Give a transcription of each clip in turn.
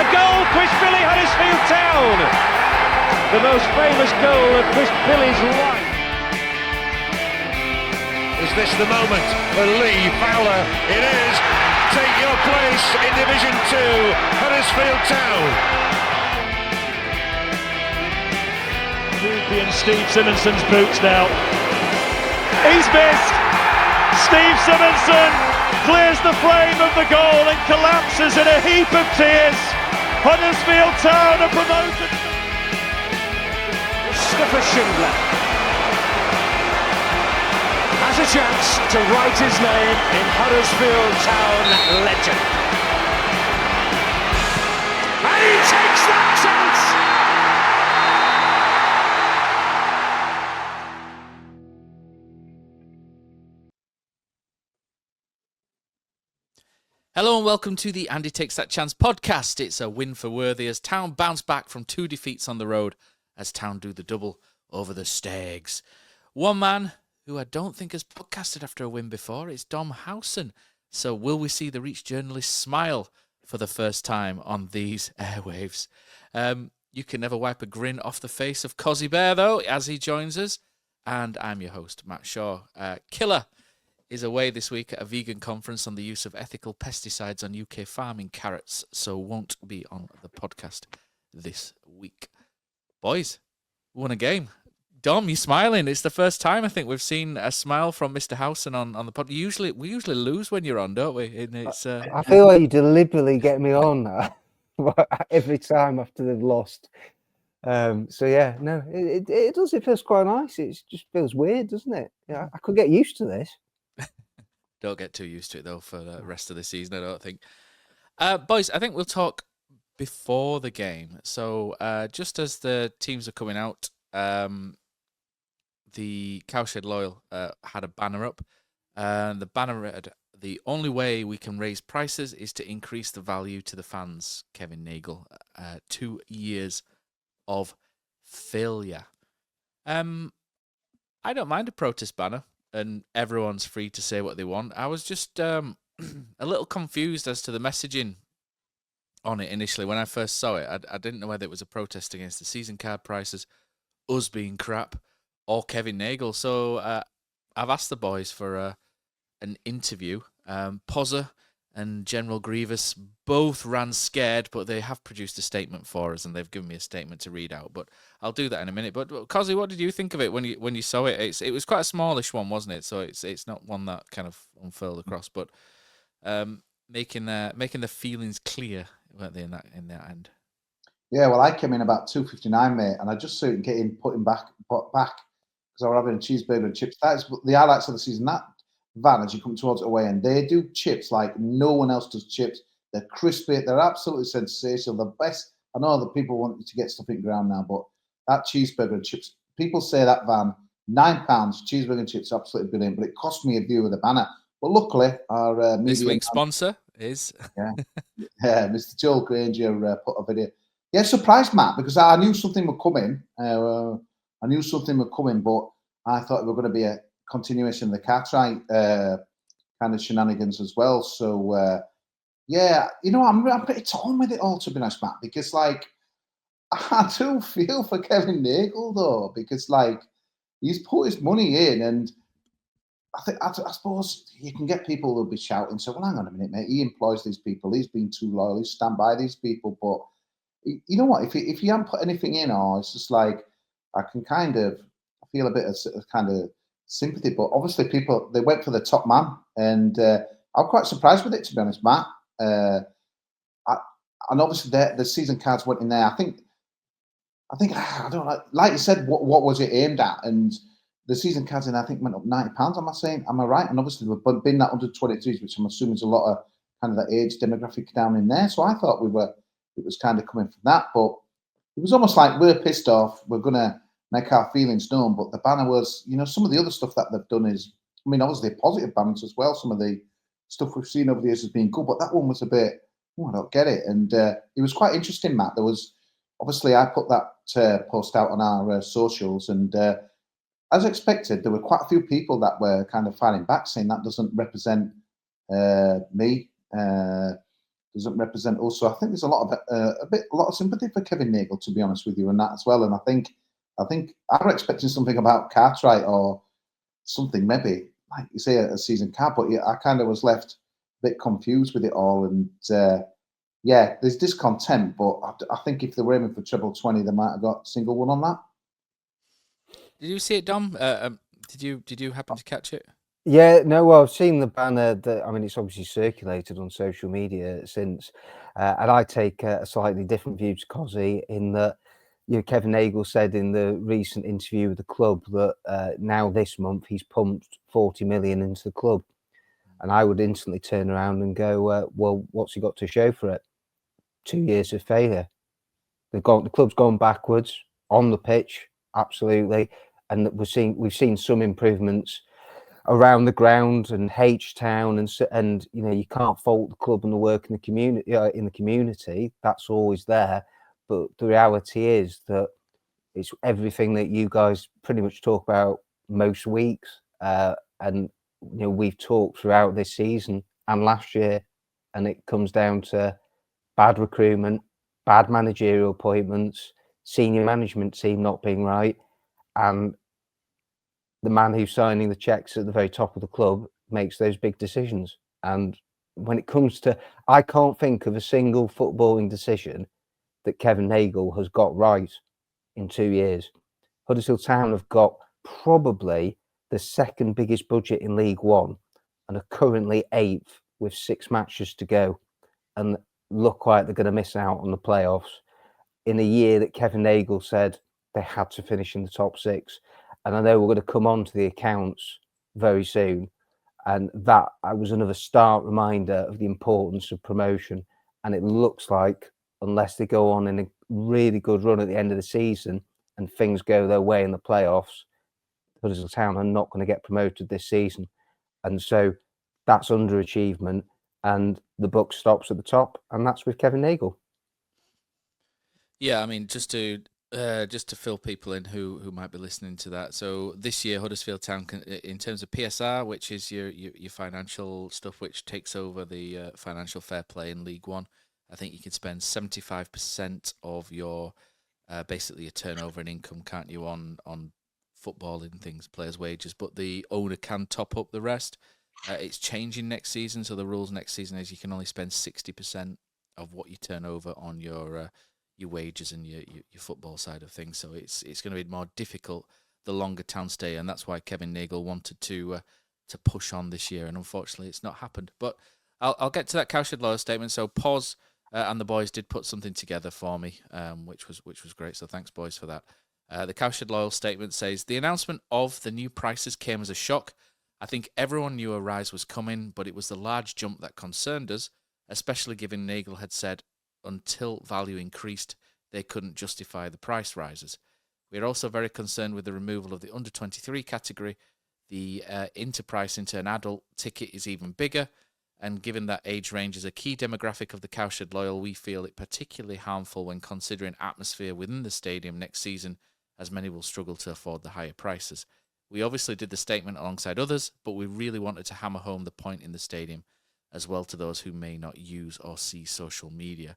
A goal, Chris Billy, Huddersfield Town. The most famous goal of Chris Billy's life. Is this the moment for Lee Fowler? It is. Take your place in Division 2, Huddersfield Town. Ruby and Steve Simonson's boots now. He's missed. Steve Simonson clears the frame of the goal and collapses in a heap of tears. Huddersfield Town are promoted. Mustafa Schindler has a chance to write his name in Huddersfield Town legend. And he takes that chance! Hello and welcome to the Andy Takes That Chance podcast. It's a win for Worthy as Town bounce back from 2 defeats on the road as Town do the double over the Stags. One man who I don't think has podcasted after a win before is Dom Howson. So will we see the Reach journalist smile for the first time on these airwaves? You can never wipe a grin off the face of Cozzy Bear though as he joins us. And I'm your host, Matt Shaw. Killer is away this week at a vegan conference on the use of ethical pesticides on UK farming carrots, so won't be on the podcast this week. Boys, we won a game. Dom, you're smiling. It's the first time I think we've seen a smile from Mr. Howson on the pod. We usually lose when you're on, don't we? And it's, I feel like you deliberately get me on every time after they've lost. So yeah, no, it does. It feels quite nice. It just feels weird, doesn't it? Yeah, I could get used to this. Don't get too used to it, though, for the rest of the season, I don't think. Boys, I think we'll talk before the game. So just as the teams are coming out, the Cowshed Loyal had a banner up. And the banner read, "The only way we can raise prices is to increase the value to the fans." Kevin Nagel, 2 years of failure. I don't mind a protest banner. And everyone's free to say what they want. I was just a little confused as to the messaging on it initially. When I first saw it, I didn't know whether it was a protest against the season card prices, us being crap, or Kevin Nagel. So I've asked the boys for an interview. Pozza and General Grievous both ran scared, but they have produced a statement for us, and they've given me a statement to read out. But I'll do that in a minute. But Cozzy, what did you think of it when you saw it? It was quite a smallish one, wasn't it? So it's not one that kind of unfurled across, but making the feelings clear, weren't they, in that end? Yeah, well, I came in about 2:59, mate, and I just saw it getting put back because I was having a cheeseburger and chips. That's the highlights of the season. That van, as you come towards it away, and they do chips like no one else does chips. They're crispy. They're absolutely sensational. The best. I know that people want to get stuff in ground now, but that cheeseburger and chips, people say that van, £9, cheeseburger and chips, absolutely brilliant, but it cost me a view of the banner. But luckily, our this week's sponsor is Mr. Joel Granger put a video. Yeah, surprised, Matt, because I knew something would come in. But I thought it was going to be a continuation of the Cartwright kind of shenanigans as well. So, yeah, I'm pretty torn with it all, to be honest, Matt, because, like, I do feel for Kevin Nagel, though, because, like, he's put his money in, and I suppose you can get people who'll be shouting, so, well, hang on a minute, mate, he employs these people, he's been too loyal, he's stand by these people, but you know what, if you haven't put anything in, or it's just like, I can kind of feel a bit of kind of sympathy, but obviously people, they went for the top man, and I'm quite surprised with it, to be honest, Matt. And obviously the season cards went in there. I think I don't know. Like you said, what was it aimed at? And the season cards I think went up £90. Am I right? And obviously we've been that 123s, which I'm assuming is a lot of kind of that age demographic down in there. So I thought it was kind of coming from that, but it was almost like we're pissed off. We're gonna make our feelings known. But the banner was, some of the other stuff that they've done is, I mean, obviously positive banners as well. Some of the stuff we've seen over the years has been good, but that one was a bit, I don't get it. And it was quite interesting, Matt. There was, obviously, I put that post out on our socials, and as expected, there were quite a few people that were kind of fighting back, saying that doesn't represent me. doesn't represent us. So I think there's a lot of sympathy for Kevin Nagle, to be honest with you, and that as well. And I think I'm expecting something about Cartwright or something, maybe like you say a season card. But yeah, I kind of was left a bit confused with it all, and yeah, there's discontent. But I think if they were aiming for treble 20, they might have got single one on that. Did you see it, Dom? Did you happen to catch it? Yeah, no, well, I've seen the banner that, I mean, it's obviously circulated on social media since, and I take a slightly different view to Cozzy in that, Kevin Nagle said in the recent interview with the club that now this month he's pumped 40 million into the club. And I would instantly turn around and go, well, what's he got to show for it? 2 years of failure. The club's gone backwards on the pitch, absolutely. And we've seen some improvements around the ground and H-Town, and you can't fault the club and the work in the community. That's always there, but the reality is that it's everything that you guys pretty much talk about most weeks, and we've talked throughout this season and last year, and it comes down to bad recruitment, bad managerial appointments, senior management team not being right, and the man who's signing the checks at the very top of the club makes those big decisions. And when it comes to, I can't think of a single footballing decision that Kevin Nagle has got right in 2 years. Huddersfield Town have got probably the second biggest budget in League One and are currently 8th with 6 matches to go, and look like they're going to miss out on the playoffs in a year that Kevin Nagle said they had to finish in the top 6. And I know we're going to come on to the accounts very soon. And that was another stark reminder of the importance of promotion. And it looks like, unless they go on in a really good run at the end of the season and things go their way in the playoffs, Huddersfield Town are not going to get promoted this season. And so that's underachievement. And the buck stops at the top. And that's with Kevin Nagle. Yeah, I mean, just to fill people in who might be listening to that. So this year, Huddersfield Town, in terms of PSR, which is your financial stuff, which takes over the financial fair play in League One, I think you can spend 75% of your basically your turnover and income, can't you, on footballing things, players' wages, but the owner can top up the rest. It's changing next season, so the rules next season is you can only spend 60% of what you turn over on your wages and your football side of things. So it's going to be more difficult the longer Town stay, and that's why Kevin Nagle wanted to push on this year, and unfortunately it's not happened. But I'll get to that Cowshed Loyal statement. So Pos and the boys did put something together for me, which was great. So thanks, boys, for that. The Cowshed Loyal statement says, the announcement of the new prices came as a shock. I think everyone knew a rise was coming, but it was the large jump that concerned us, especially given Nagle had said until value increased, they couldn't justify the price rises. We are also very concerned with the removal of the under-23 category. The interprice into an adult ticket is even bigger, and given that age range is a key demographic of the Cowshed Loyal, we feel it particularly harmful when considering atmosphere within the stadium next season, as many will struggle to afford the higher prices. We obviously did the statement alongside others, but we really wanted to hammer home the point in the stadium, as well to those who may not use or see social media.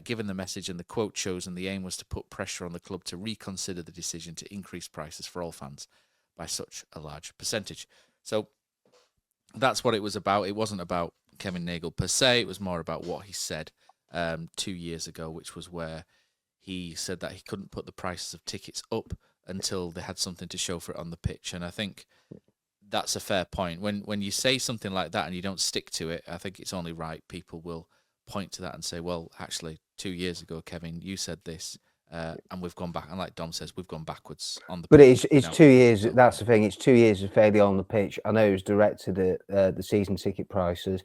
Given the message and the quote chosen, the aim was to put pressure on the club to reconsider the decision to increase prices for all fans by such a large percentage. So that's what it was about. It wasn't about Kevin Nagle per se. It was more about what he said 2 years ago, which was where he said that he couldn't put the prices of tickets up until they had something to show for it on the pitch. And I think that's a fair point. When you say something like that and you don't stick to it, I think it's only right people will point to that and say, well, actually, 2 years ago, Kevin, you said this, and we've gone back. And like Dom says, we've gone backwards on the pitch. But it's 2 years. That's the thing. It's 2 years of failure on the pitch. I know it was directed at the season ticket prices,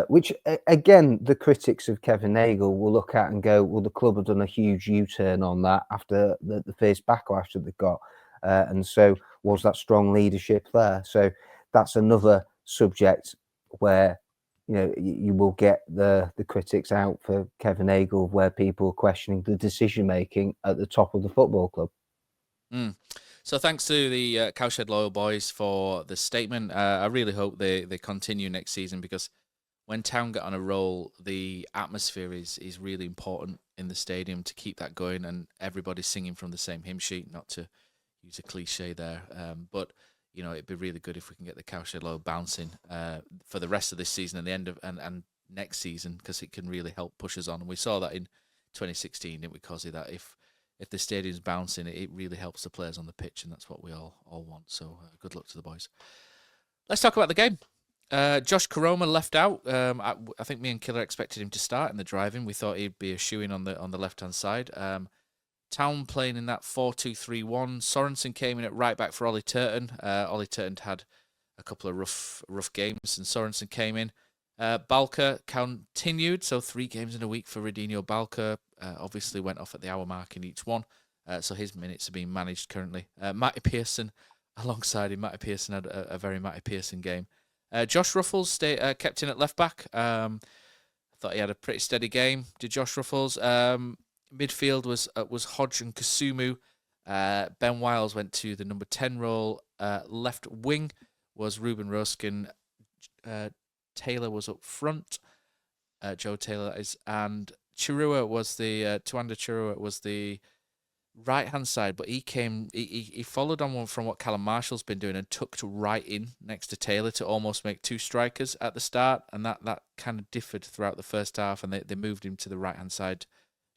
which, again, the critics of Kevin Nagle will look at and go, well, the club have done a huge U-turn on that after the first backlash that they got. And so was that strong leadership there? So that's another subject where you will get the critics out for Kevin Nagle, where people are questioning the decision making at the top of the football club. So thanks to the Cowshed Loyal boys for the statement. I really hope they continue next season, because when Town get on a roll, the atmosphere is really important in the stadium to keep that going, and everybody's singing from the same hymn sheet. Not to use a cliche there, but it'd be really good if we can get the Cowshed Low bouncing for the rest of this season and the end of and next season, because it can really help push us on. And we saw that in 2016, didn't we, Cozzy? That if the stadium's bouncing, it really helps the players on the pitch, and that's what we all want. So good luck to the boys. Let's talk about the game. Josh Koroma left out. I think me and Killer expected him to start in the driving. We thought he'd be a shoo-in on the left-hand side. Town playing in that 4-2-3-1. Sorensen came in at right back for Ollie Turton. Ollie Turton had a couple of rough games, and Sorensen came in. Balker continued, so 3 games in a week for Radinho Balker. Obviously went off at the hour mark in each one, so his minutes are being managed currently. Matty Pearson alongside him. Matty Pearson had a very Matty Pearson game. Josh Ruffles kept in at left back. I thought he had a pretty steady game. Did Josh Ruffles? Midfield was Hodge and Kasumu. Ben Wiles went to the number 10 role. Left wing was Ruben Roskin. Taylor was up front. Joe Taylor is, and Chirua was Tuanda Chirua was the right-hand side, but he followed on from what Callum Marshall's been doing and tucked right in next to Taylor to almost make 2 strikers at the start, and that kind of differed throughout the first half, and they moved him to the right-hand side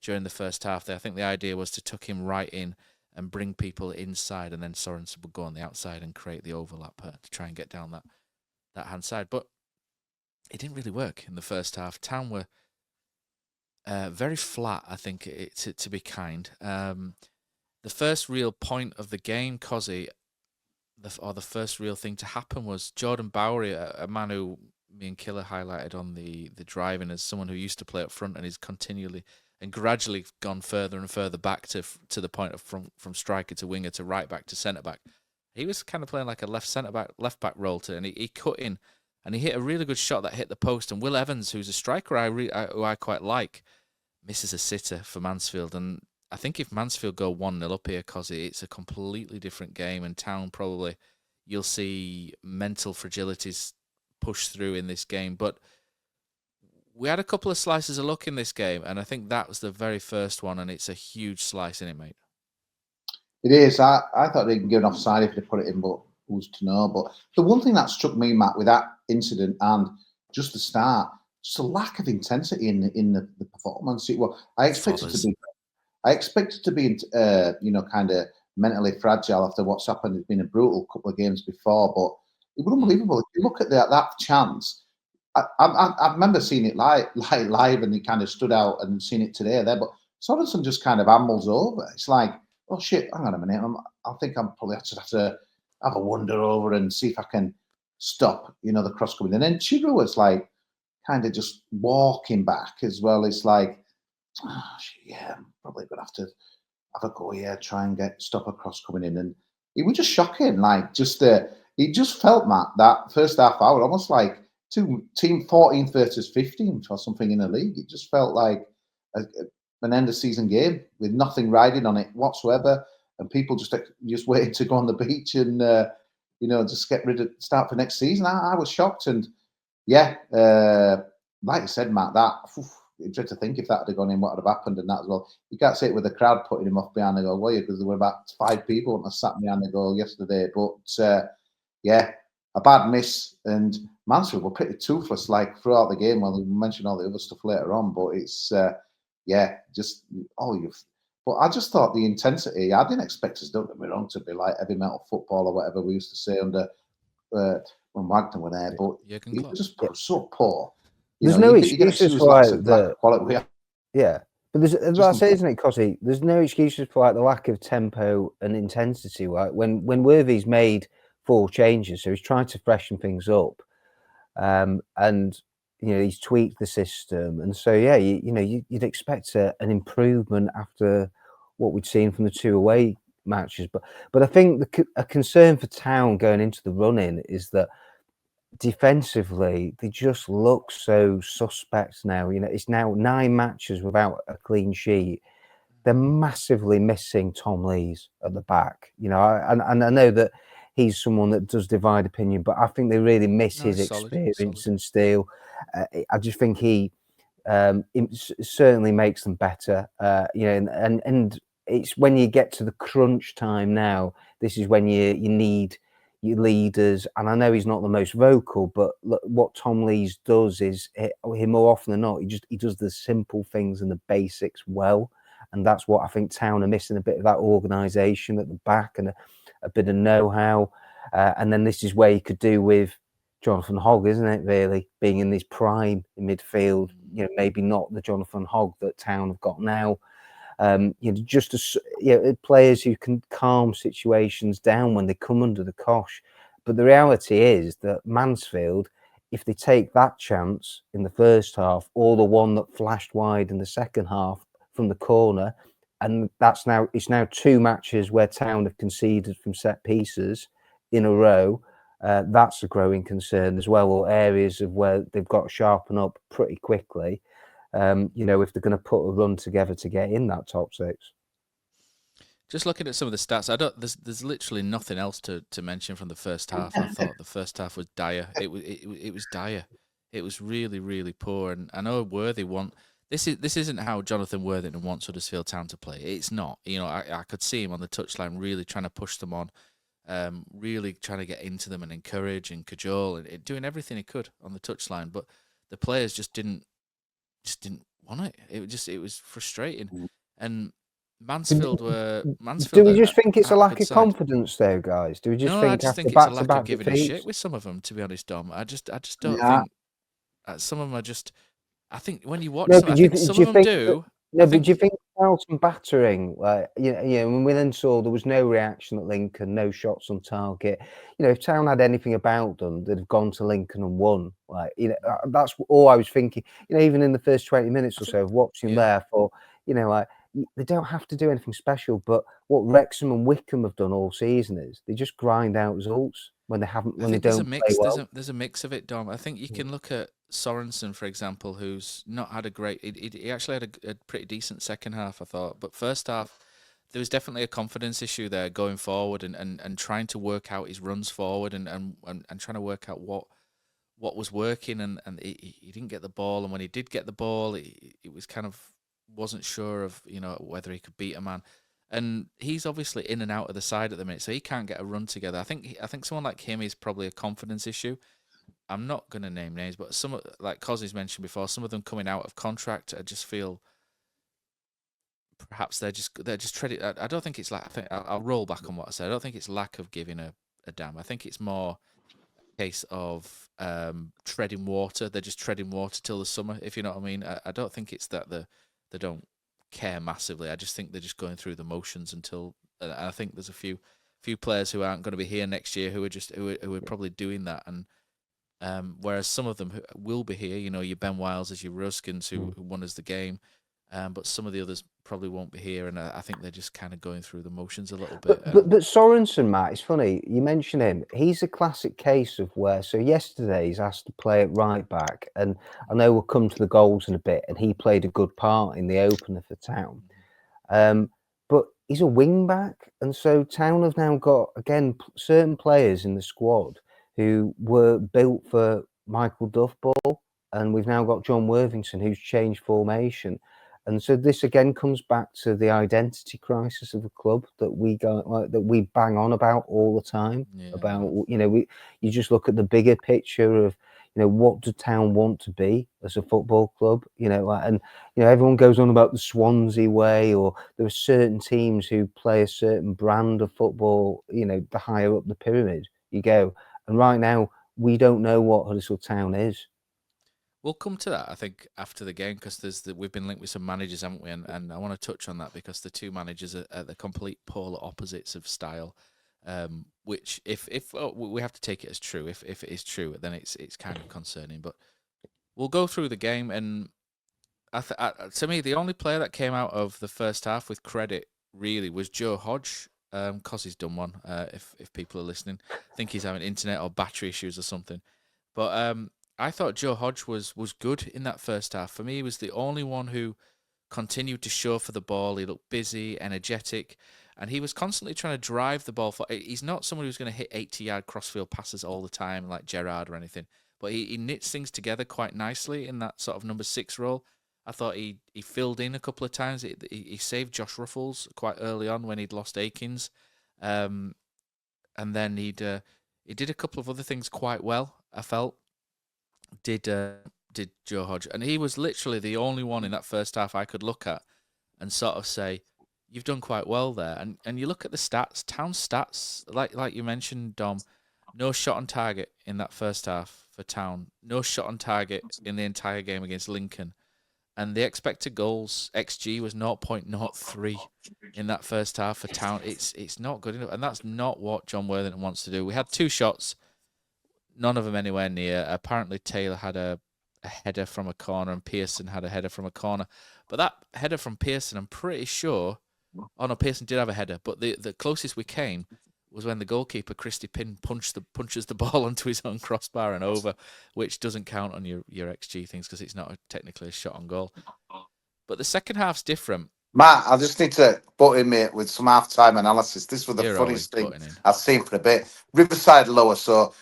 during the first half. I think the idea was to tuck him right in and bring people inside, and then Sorensen would go on the outside and create the overlap to try and get down that hand side. But it didn't really work in the first half. Town were very flat, I think, to be kind. The first real point of the game, Cozzy, the first real thing to happen was Jordan Bowery, a man who me and Killer highlighted on the driving as someone who used to play up front and is continually and gradually gone further and further back to the point of from striker to winger to right back to centre back. He was kind of playing like a left back role and he cut in and he hit a really good shot that hit the post. And Will Evans, who's a striker who I quite like, misses a sitter for Mansfield. And I think if Mansfield go 1-0 up here, Cozzy, it's a completely different game. And Town probably you'll see mental fragilities push through in this game, but we had a couple of slices of luck in this game, and I think that was the very first one, and it's a huge slice, isn't it, mate? It is. I thought they'd give an offside if they put it in, but who's to know? But the one thing that struck me, Matt, with that incident and just the start, just a lack of intensity in the performance. I expected to be kind of mentally fragile after what's happened. It's been a brutal couple of games before, but it was unbelievable. If you look at that chance, I remember seeing it live, and he kind of stood out, and seen it today there. But Sorensen just kind of ambles over. It's like, oh shit, hang on a minute. I think I'm probably have to have a wander over and see if I can stop, the cross coming. And then Chiro was like, kind of just walking back as well. It's like, oh shit, yeah, I'm probably gonna have to have a go here, try and stop a cross coming in. And it was just shocking. Like it just felt, Matt, that first half hour almost like team 14 versus 15 or something in the league. It just felt like an end of season game with nothing riding on it whatsoever, and people just waiting to go on the beach and just start for next season. I was shocked, and like you said, Matt, it's dread to think if that had gone in, what would have happened, and that as well. You can't say it with the crowd putting him off behind the goal, will you? Because there were about 5 people that sat behind the goal yesterday. But a bad miss, and Mansfield were pretty toothless like throughout the game. Well, we mentioned all the other stuff later on, but it's But I just thought the intensity. I didn't expect us, don't get me wrong, to be like heavy metal football or whatever we used to say under when Wagner were there. But it was just so poor. There's no excuses for the quality. Yeah, but as I say, isn't it, Cossie? There's no excuses for the lack of tempo and intensity. Right, when Worthy's made 4 changes, so he's trying to freshen things up, and he's tweaked the system, and so you'd expect an improvement after what we'd seen from the 2 away matches. But I think a concern for Town going into the run-in is that defensively they just look so suspect now. It's now 9 matches without a clean sheet. They're massively missing Tom Lees at the back. And I know that he's someone that does divide opinion, but I think they really miss No, his it's solid, experience solid. and steel. I just think he certainly makes them better. And it's when you get to the crunch time now, this is when you need your leaders. And I know he's not the most vocal, but look, what Tom Lees does is he more often than not, he does the simple things and the basics well. And that's what I think Town are missing, a bit of that organisation at the back and a bit of know-how. And then this is where you could do with Jonathan Hogg, isn't it, really, being in this prime in midfield, maybe not the Jonathan Hogg that Town have got now. Players who can calm situations down when they come under the cosh. But the reality is that Mansfield, if they take that chance in the first half, or the one that flashed wide in the second half from the corner, and it's now 2 matches where Town have conceded from set pieces in a row. That's a growing concern as well, or areas of where they've got to sharpen up pretty quickly. If they're going to put a run together to get in that top 6. Just looking at some of the stats, there's literally nothing else to mention from the first half. I thought the first half was dire. It was dire. It was really, really poor. And I know Worthy this isn't how Jonathan Worthington wants Huddersfield Town to play. It's not. I could see him on the touchline really trying to push them on, really trying to get into them and encourage and cajole and doing everything he could on the touchline. But the players just didn't want it. It was frustrating. And Mansfield. Do we just think it's a lack of confidence, though, guys? Do we just think? I just think it's a lack of giving a shit with some of them. To be honest, Dom, I just don't think some of them are just. I think when you watch them, I think some of them do. But do you think Charlton battering? When we then saw there was no reaction at Lincoln, no shots on target. If Town had anything about them, they'd have gone to Lincoln and won. That's all I was thinking. Even in the first 20 minutes or so of watching there, I thought, they don't have to do anything special. But what Wrexham and Wickham have done all season is they just grind out results when they haven't. When they don't play well. There's a mix of it, Dom. I think you can look at Sorensen, for example, who's not had a great. He actually had a pretty decent second half, I thought. But first half, there was definitely a confidence issue there going forward and trying to work out his runs forward and trying to work out what was working and he didn't get the ball, and when he did get the ball, it was kind of wasn't sure of whether he could beat a man. And he's obviously in and out of the side at the minute, so he can't get a run together. I think someone like him is probably a confidence issue. I'm not going to name names, but some, like Cosby's mentioned before, some of them coming out of contract, I just feel perhaps they're just treading. I don't think it's I'll roll back on what I said. I don't think it's lack of giving a damn. I think it's more a case of treading water. They're just treading water till the summer, if you know what I mean. I don't think it's that they don't care massively. I just think they're just going through the motions until. I think there's a few players who aren't going to be here next year who are probably doing that, and whereas some of them will be here. Your Ben Wiles, your Ruskins who won us the game, but some of the others probably won't be here, and I think they're just kind of going through the motions a little bit. But Sorensen, Matt, it's funny you mention him. He's a classic case of where. So yesterday he's asked to play at right back, and I know we'll come to the goals in a bit. And he played a good part in the opener for Town, but he's a wing back, and so Town have now got again certain players in the squad who were built for Michael Duff ball, and we've now got John Worthington who's changed formation. And so this again comes back to the identity crisis of the club that we bang on about all the time. You just look at the bigger picture of what do Town want to be as a football club, and everyone goes on about the Swansea way, or there are certain teams who play a certain brand of football, the higher up the pyramid you go. And right now we don't know what Huddersfield Town is. We'll come to that, I think, after the game, because we've been linked with some managers, haven't we? And I want to touch on that because the two managers are the complete polar opposites of style. Which, if we have to take it as true, if it is true, then it's kind of concerning. But we'll go through the game, and to me, the only player that came out of the first half with credit really was Joe Hodge. Cause he's done one. If people are listening, I think he's having internet or battery issues or something. But I thought Joe Hodge was good in that first half. For me, he was the only one who continued to show for the ball. He looked busy, energetic, And he was constantly trying to drive the ball. He's not someone who's going to hit 80-yard crossfield passes all the time like Gerrard or anything, but he knits things together quite nicely in that sort of number 6 role. I thought he filled in a couple of times. He saved Josh Ruffles quite early on when he'd lost Akins. And then he did a couple of other things quite well, I felt. Did Joe Hodge. And he was literally the only one in that first half I could look at and sort of say, you've done quite well there. And you look at the stats, Town's stats, like you mentioned, Dom, no shot on target in that first half for Town. No shot on target in the entire game against Lincoln. And the expected goals, XG, was 0.03 in that first half for Town. It's not good enough. And that's not what John Worthington wants to do. We had 2 shots, none of them anywhere near. Apparently Taylor had a header from a corner and Pearson had a header from a corner. But that header from Pearson, I'm pretty sure... Oh, no, Pearson did have a header. But the closest we came was when the goalkeeper, Christy Pinn, punches the ball onto his own crossbar and over, which doesn't count on your XG things because it's not technically a shot on goal. But the second half's different. Matt, I just need to butt in, mate, with some half-time analysis. This was the funniest thing I've seen for a bit. Riverside lower, so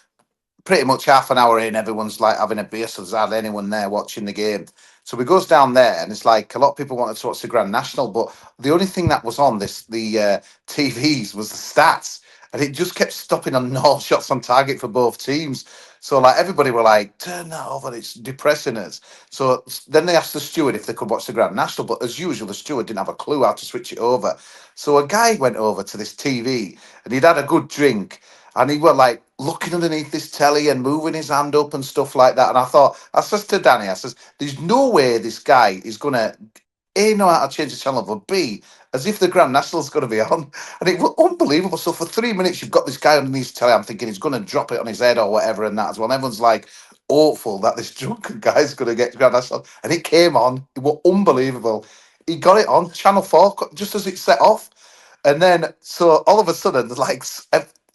pretty much half an hour in, everyone's like having a beer, so there's hardly anyone there watching the game. So we goes down there, and it's like a lot of people wanted to watch the Grand National, but the only thing that was on the TVs was the stats, and it just kept stopping on no shots on target for both teams. So like everybody were like, turn that off, and it's depressing us. So then they asked the steward if they could watch the Grand National, but as usual, the steward didn't have a clue how to switch it over. So a guy went over to this TV, and he'd had a good drink, and he were like looking underneath this telly and moving his hand up and stuff like that. And I says to Danny, I says, there's no way this guy is going to, A, know how to change the channel, but B, as if the Grand National's going to be on. And it was unbelievable. So for 3 minutes, you've got this guy underneath his telly. I'm thinking he's going to drop it on his head or whatever and that as well. And everyone's like, hopeful that this drunken guy's going to get Grand National. And it came on. It was unbelievable. He got it on Channel 4 just as it set off. And then, so all of a sudden, like,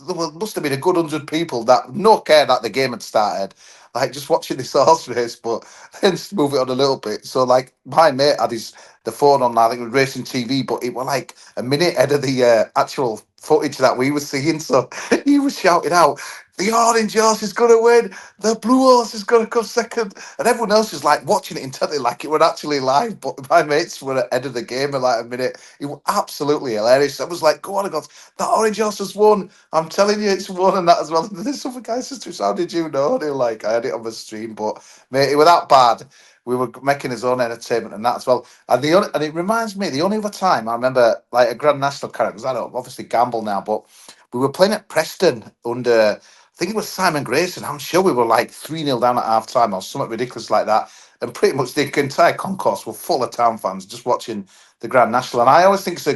there must have been a good 100 people that no care that the game had started, like just watching this horse race, but then just move it on a little bit. So like my mate had the phone on, I think it was Racing TV, but it was like a minute ahead of the actual footage that we were seeing. So he was shouting out, the orange horse is going to win, the blue horse is going to come second, and everyone else was like watching it intently like it was actually live, but my mates were ahead of the game in like a minute. It was absolutely hilarious. I was like, go on, God, that orange horse has won, I'm telling you it's won, and that as well. And then some guy says to us, how did you know? And they were like, I had it on the stream, but mate, it was that bad. We were making his own entertainment and that as well. And it reminds me, the only other time I remember like a Grand National character, because I don't obviously gamble now, but we were playing at Preston under, I think it was Simon Grayson. I'm sure we were like 3-0 down at half time or something ridiculous like that. And pretty much the entire concourse were full of Town fans just watching the Grand National. And I always think it's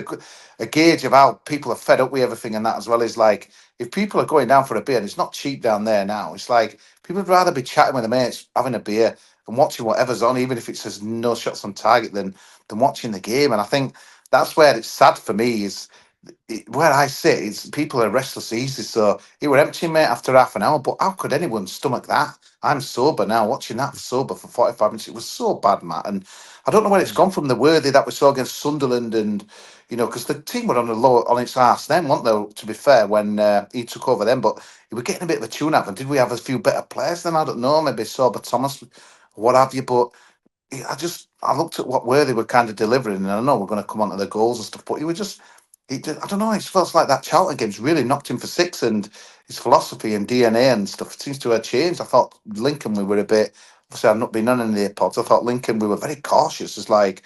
a gauge of how people are fed up with everything and that as well. Is like, if people are going down for a beer, and it's not cheap down there now, it's like people would rather be chatting with their mates, having a beer and watching whatever's on, even if it says no shots on target, than watching the game. And I think that's where it's sad for me is where I sit is people are restless easy. So it were empty, mate, after half an hour. But how could anyone stomach that? I'm sober now, watching that sober for 45 minutes. It was so bad, Matt. And I don't know where it's gone from. The worthy that we saw against Sunderland, and because the team were on its arse then, weren't they? To be fair, when he took over them, but he was getting a bit of a tune up. And did we have a few better players then? I don't know. Maybe Sober Thomas, what have you? But I looked at what Worthy were kind of delivering, and I know we're going to come on to the goals and stuff, but he was just. I don't know. It feels like that Charlton game's really knocked him for six, and his philosophy and DNA and stuff seems to have changed. I thought Lincoln, we were a bit. Obviously, I've not been on any of the pods. I thought Lincoln, we were very cautious. It's like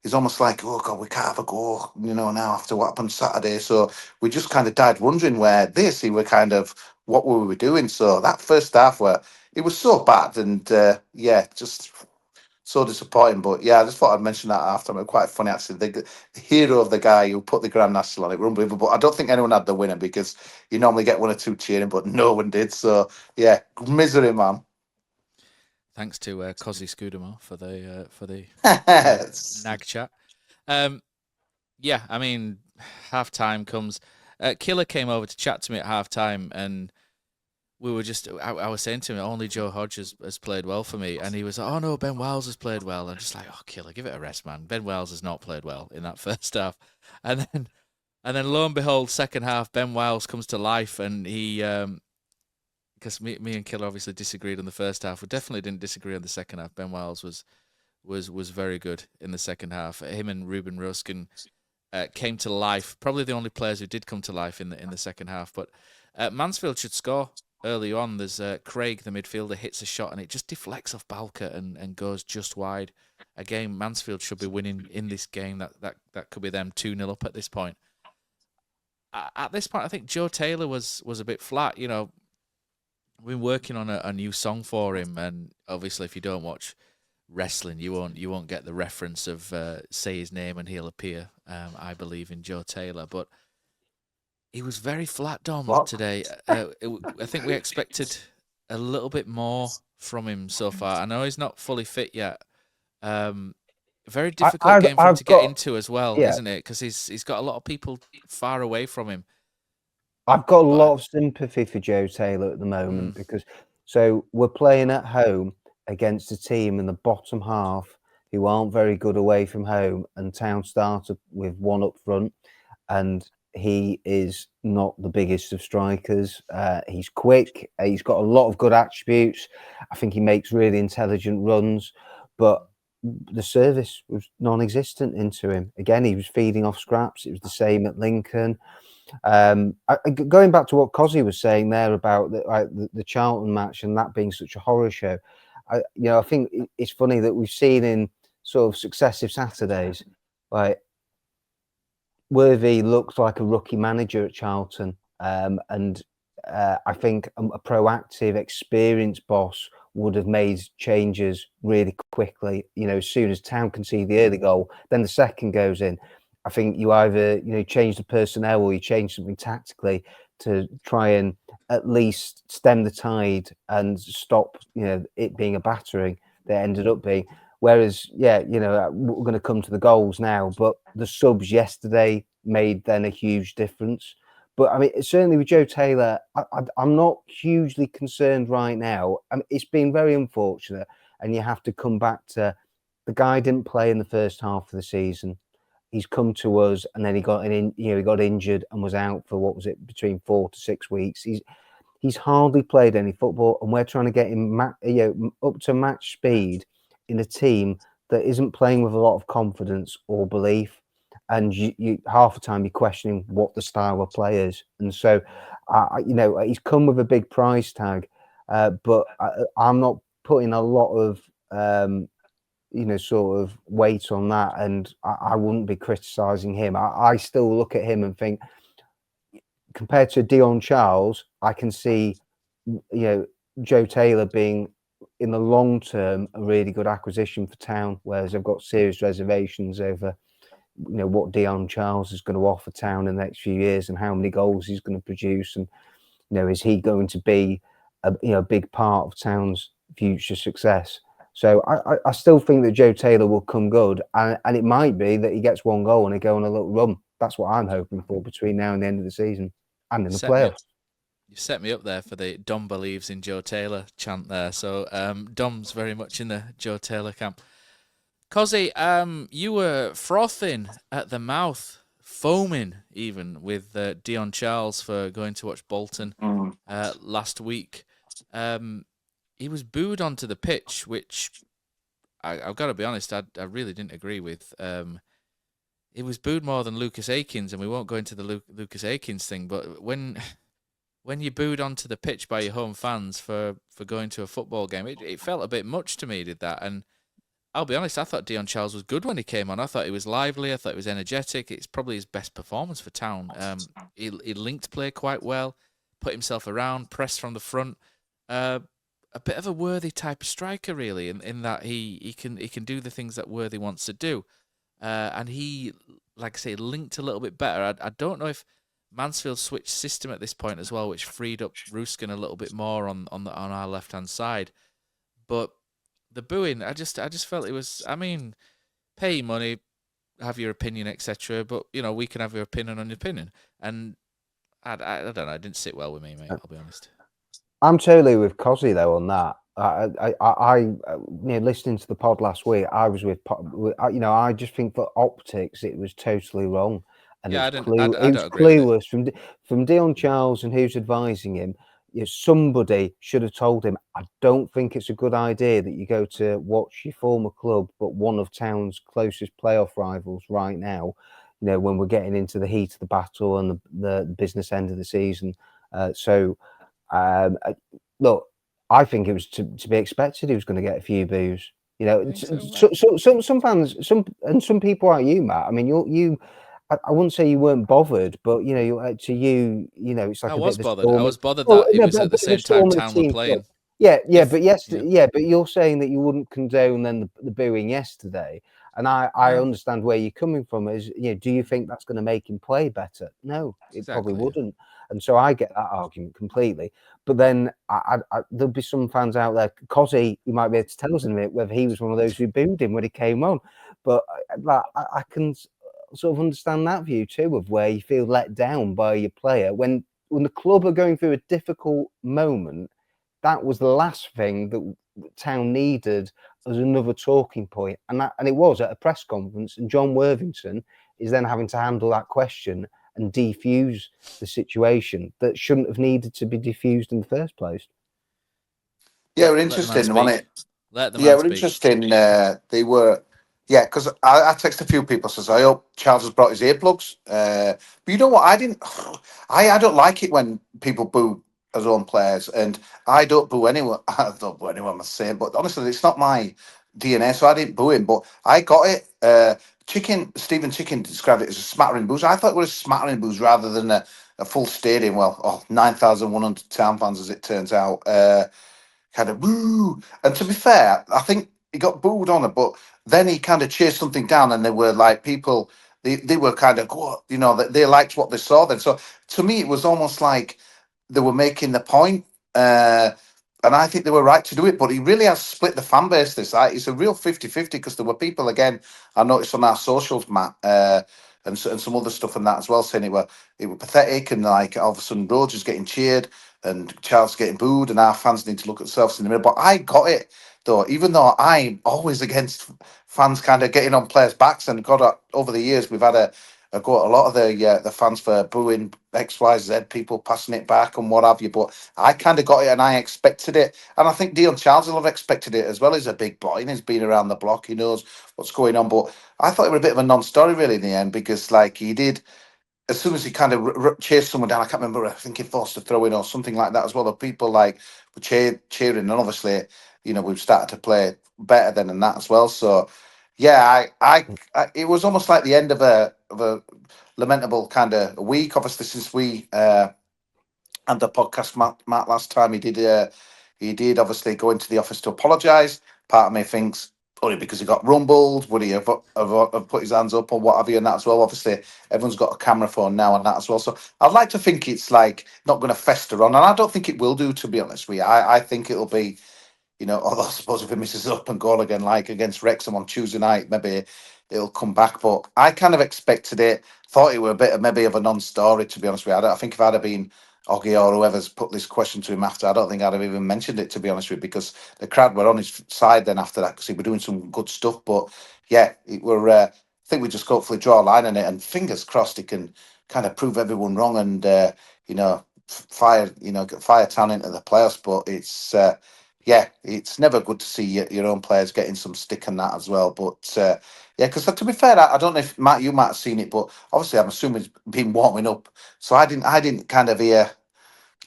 he's almost like, oh God, we can't have a go, now after what happened Saturday. So we just kind of died wondering where this. He were kind of what were we doing. So that first half, where it was so bad, and just. So disappointing, but yeah, I just thought I'd mention that after. It was quite funny actually. The hero of the guy who put the Grand National on it were unbelievable. But I don't think anyone had the winner because you normally get one or two cheering, but no one did. So yeah, misery, man. Thanks to Cosy Scudamore for the nag chat. Yeah, I mean, half time comes. Killer came over to chat to me at half time, and we were just, I was saying to him, only Joe Hodge has played well for me. And he was like, oh no, Ben Wells has played well. And just like, oh, Killer, give it a rest, man. Ben Wells has not played well in that first half. And then And then lo and behold, second half, Ben Wiles comes to life, and he, because me and Killer obviously disagreed on the first half. We definitely didn't disagree on the second half. Ben Wiles was very good in the second half. Him and Ruben Ruskin came to life. Probably the only players who did come to life in the second half. But Mansfield should score early on. There's Craig, the midfielder, hits a shot and it just deflects off Balker and goes just wide. Again, Mansfield should be winning in this game. That could be them 2-0 up at this point. At this point, I think Joe Taylor was a bit flat. You know, we've been working on a new song for him, and obviously, if you don't watch wrestling, you won't get the reference of say his name and he'll appear. I believe in Joe Taylor, but he was very flat, Dom, today. I think we expected a little bit more from him so far. I know he's not fully fit yet. Very difficult game for him to get into as well, isn't it? Because he's got a lot of people far away from him. I've got a lot of sympathy for Joe Taylor at the moment because we're playing at home against a team in the bottom half who aren't very good away from home, and Town started with one up front, and he is not the biggest of strikers. He's quick. He's got a lot of good attributes. I think he makes really intelligent runs, but the service was non-existent into him. Again, he was feeding off scraps. It was the same at Lincoln. Going back to what Cozzy was saying there about the Charlton match and that being such a horror show, I think it's funny that we've seen in sort of successive Saturdays, like Worthy looks like a rookie manager at Charlton, and I think a proactive, experienced boss would have made changes really quickly. You know, as soon as Town concede the early goal, then the second goes in. I think you either change the personnel or you change something tactically to try and at least stem the tide and stop it being a battering that ended up being. Whereas, we're going to come to the goals now, but the subs yesterday made then a huge difference. But I mean, certainly with Joe Taylor, I'm not hugely concerned right now. I mean, it's been very unfortunate, and you have to come back to the guy didn't play in the first half of the season. He's come to us, and then he got injured and was out for between 4 to 6 weeks. He's hardly played any football, and we're trying to get him up to match speed in a team that isn't playing with a lot of confidence or belief. And you half the time you're questioning what the style of play is. And so, he's come with a big price tag, but I'm not putting a lot of, sort of weight on that. And I wouldn't be criticising him. I still look at him and think, compared to Dion Charles, I can see, Joe Taylor being, in the long term, a really good acquisition for Town, whereas I've got serious reservations over what Dion Charles is going to offer Town in the next few years and how many goals he's going to produce, and is he going to be a big part of Town's future success. So I still think that Joe Taylor will come good, and it might be that he gets one goal and they go on a little run. That's what I'm hoping for between now and the end of the season and in the playoffs. You set me up there for the Dom believes in Joe Taylor chant there. So Dom's very much in the Joe Taylor camp. Cozzy, you were frothing at the mouth, foaming even, with Dion Charles for going to watch Bolton last week. He was booed onto the pitch, which I've got to be honest, I really didn't agree with. He was booed more than Lucas Akins, and we won't go into the Lucas Akins thing, but when you booed onto the pitch by your home fans for going to a football game, it felt a bit much to me, did that? And I'll be honest, I thought Dion Charles was good when he came on. I thought he was lively. I thought he was energetic. It's probably his best performance for Town. He linked play quite well, put himself around, pressed from the front. A bit of a Worthy type of striker, really, in that he can do the things that Worthy wants to do. And he, like I say, linked a little bit better. I don't know if Mansfield switched system at this point as well, which freed up Ruskin a little bit more on our left-hand side. But the booing, I just felt it was, I mean, pay money, have your opinion, etc. But, we can have your opinion on your opinion. And I don't know, it didn't sit well with me, mate, I'll be honest. I'm totally with Cozzy, though, on that. I listening to the pod last week, I was with, I just think for optics, it was totally wrong. and Yeah, it was I don't agree with clueless from Dion Charles and who's advising him. Somebody should have told him, I don't think it's a good idea that you go to watch your former club, but one of town's closest playoff rivals right now, when we're getting into the heat of the battle and the business end of the season. Look, I think it was to be expected he was going to get a few boos. Some fans, some people like you, Matt. I mean, I wouldn't say you weren't bothered, but to you, it's like I a was bit of a bothered. storm. I was bothered that it was at the same time storm Town were playing. Yeah, but you're saying that you wouldn't condone then the booing yesterday, and I understand where you're coming from. Is do you think that's going to make him play better? No, it probably wouldn't, and so I get that argument completely. But then there'll be some fans out there. Cozzy, you might be able to tell us in a minute whether he was one of those who booed him when he came on, but I can sort of understand that view too, of where you feel let down by your player when the club are going through a difficult moment. That was the last thing that Town needed as another talking point, and it was at a press conference. And John Worthington is then having to handle that question and defuse the situation that shouldn't have needed to be diffused in the first place. Yeah, we're interesting, wasn't it? Let them speak. Interesting. They were, because I texted a few people, says I hope Charles has brought his earplugs. But you know what? I don't like it when people boo as own players, and I don't boo anyone. I don't boo anyone, I must say, but honestly, it's not my DNA, so I didn't boo him. But I got it. Stephen Chicken described it as a smattering boos. I thought it was a smattering boos rather than a full stadium. Well, 9,100 Town fans, as it turns out. Kind of woo. And to be fair, I think he got booed on it, but then he kind of chased something down, and there were like people. They were kind of they liked what they saw then. So to me, it was almost like they were making the point, and I think they were right to do it. But he really has split the fan base. It's a real 50-50 because there were people again. I noticed on our socials, Matt, and some other stuff and that as well, saying it were pathetic, and like all of a sudden Rhodes is getting cheered and Charles getting booed, and our fans need to look at themselves in the mirror. But I got it though, even though I'm always against fans kind of getting on players' backs, and God, over the years we've had a go at a lot of the fans for booing XYZ people, passing it back and what have you. But I kind of got it, and I expected it, and I think Dion Charles will have expected it as well. He's a big boy and he's been around the block. He knows what's going on. But I thought it was a bit of a non-story really in the end, because like he did. As soon as he kind of chased someone down, I can't remember, I think he forced a throw in or something like that as well. The people like were cheering, and obviously, we've started to play better than and that as well. So, yeah, I it was almost like the end of a lamentable kind of week. Obviously, since we had the podcast, Matt last time, he did obviously go into the office to apologise. Part of me thinks, only because he got rumbled, would he have put his hands up or what have you, and that as well. Obviously, everyone's got a camera phone now and that as well. So I'd like to think it's like not going to fester on, and I don't think it will do, to be honest with you. I think it'll be, although I suppose if it misses up and goal again, like against Wrexham on Tuesday night, maybe it'll come back. But I kind of expected it, thought it were a bit of maybe of a non-story, to be honest with you. I think if I'd have been Oggy or whoever's put this question to him after, I don't think I'd have even mentioned it, to be honest with you, because the crowd were on his side then after that, because he were doing some good stuff. But yeah, it were. I think we just hopefully draw a line on it, and fingers crossed he can kind of prove everyone wrong and fire Town into the playoffs. But it's it's never good to see your own players getting some stick and that as well. But because to be fair, I don't know if Matt, you might have seen it, but obviously I'm assuming it's been warming up, so I didn't kind of hear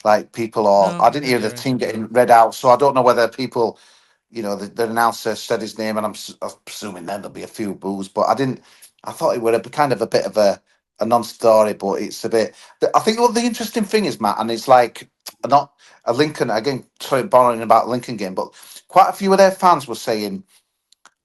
like people, or I didn't hear the team getting read out, so I don't know whether people, the announcer said his name, and I'm presuming then there'll be a few boos, but I thought it would have kind of a bit of a non-story, but it's a bit. I think what the interesting thing is, Matt, and it's like not a Lincoln again. Sorry, borrowing about Lincoln game, but quite a few of their fans were saying,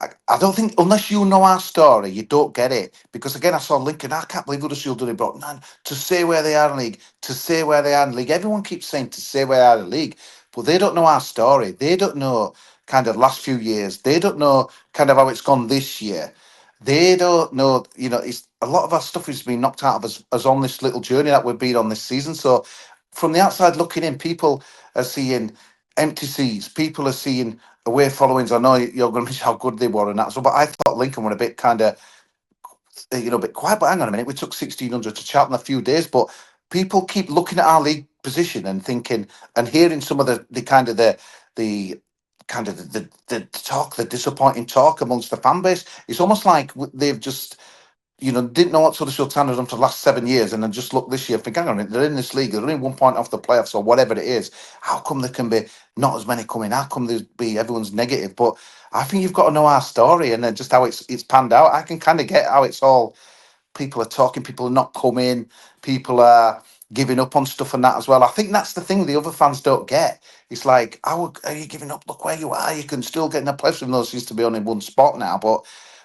I don't think, unless you know our story, you don't get it. Because again, I saw Lincoln, I can't believe Huddersfield done it, brought none to say where they are in the league, to say where they are in the league. Everyone keeps saying to say where they are in the league, but they don't know our story. They don't know kind of last few years. They don't know kind of how it's gone this year. They don't know, it's a lot of our stuff has been knocked out of us on this little journey that we've been on this season. So from the outside looking in, people are seeing empty seats. People are seeing away followings. I know you're going to mention how good they were and that. So, but I thought Lincoln were a bit kind of a bit quiet. But hang on a minute, we took 1,600 to Charlton a few days, but people keep looking at our league position and thinking and hearing some of the talk, the disappointing talk amongst the fan base. It's almost like they've just, didn't know what sort of Sultan had done for the last 7 years, and then just look this year, think, hang on, they're in this league, they're only 1 point off the playoffs or whatever it is. How come there can be not as many coming? How come there's be everyone's negative? But I think you've got to know our story and then just how it's panned out. I can kind of get how it's all. People are talking, people are not coming, people are giving up on stuff and that as well. I think that's the thing the other fans don't get. It's like, how are you giving up? Look where you are. You can still get in a place, even though it seems to be only one spot now.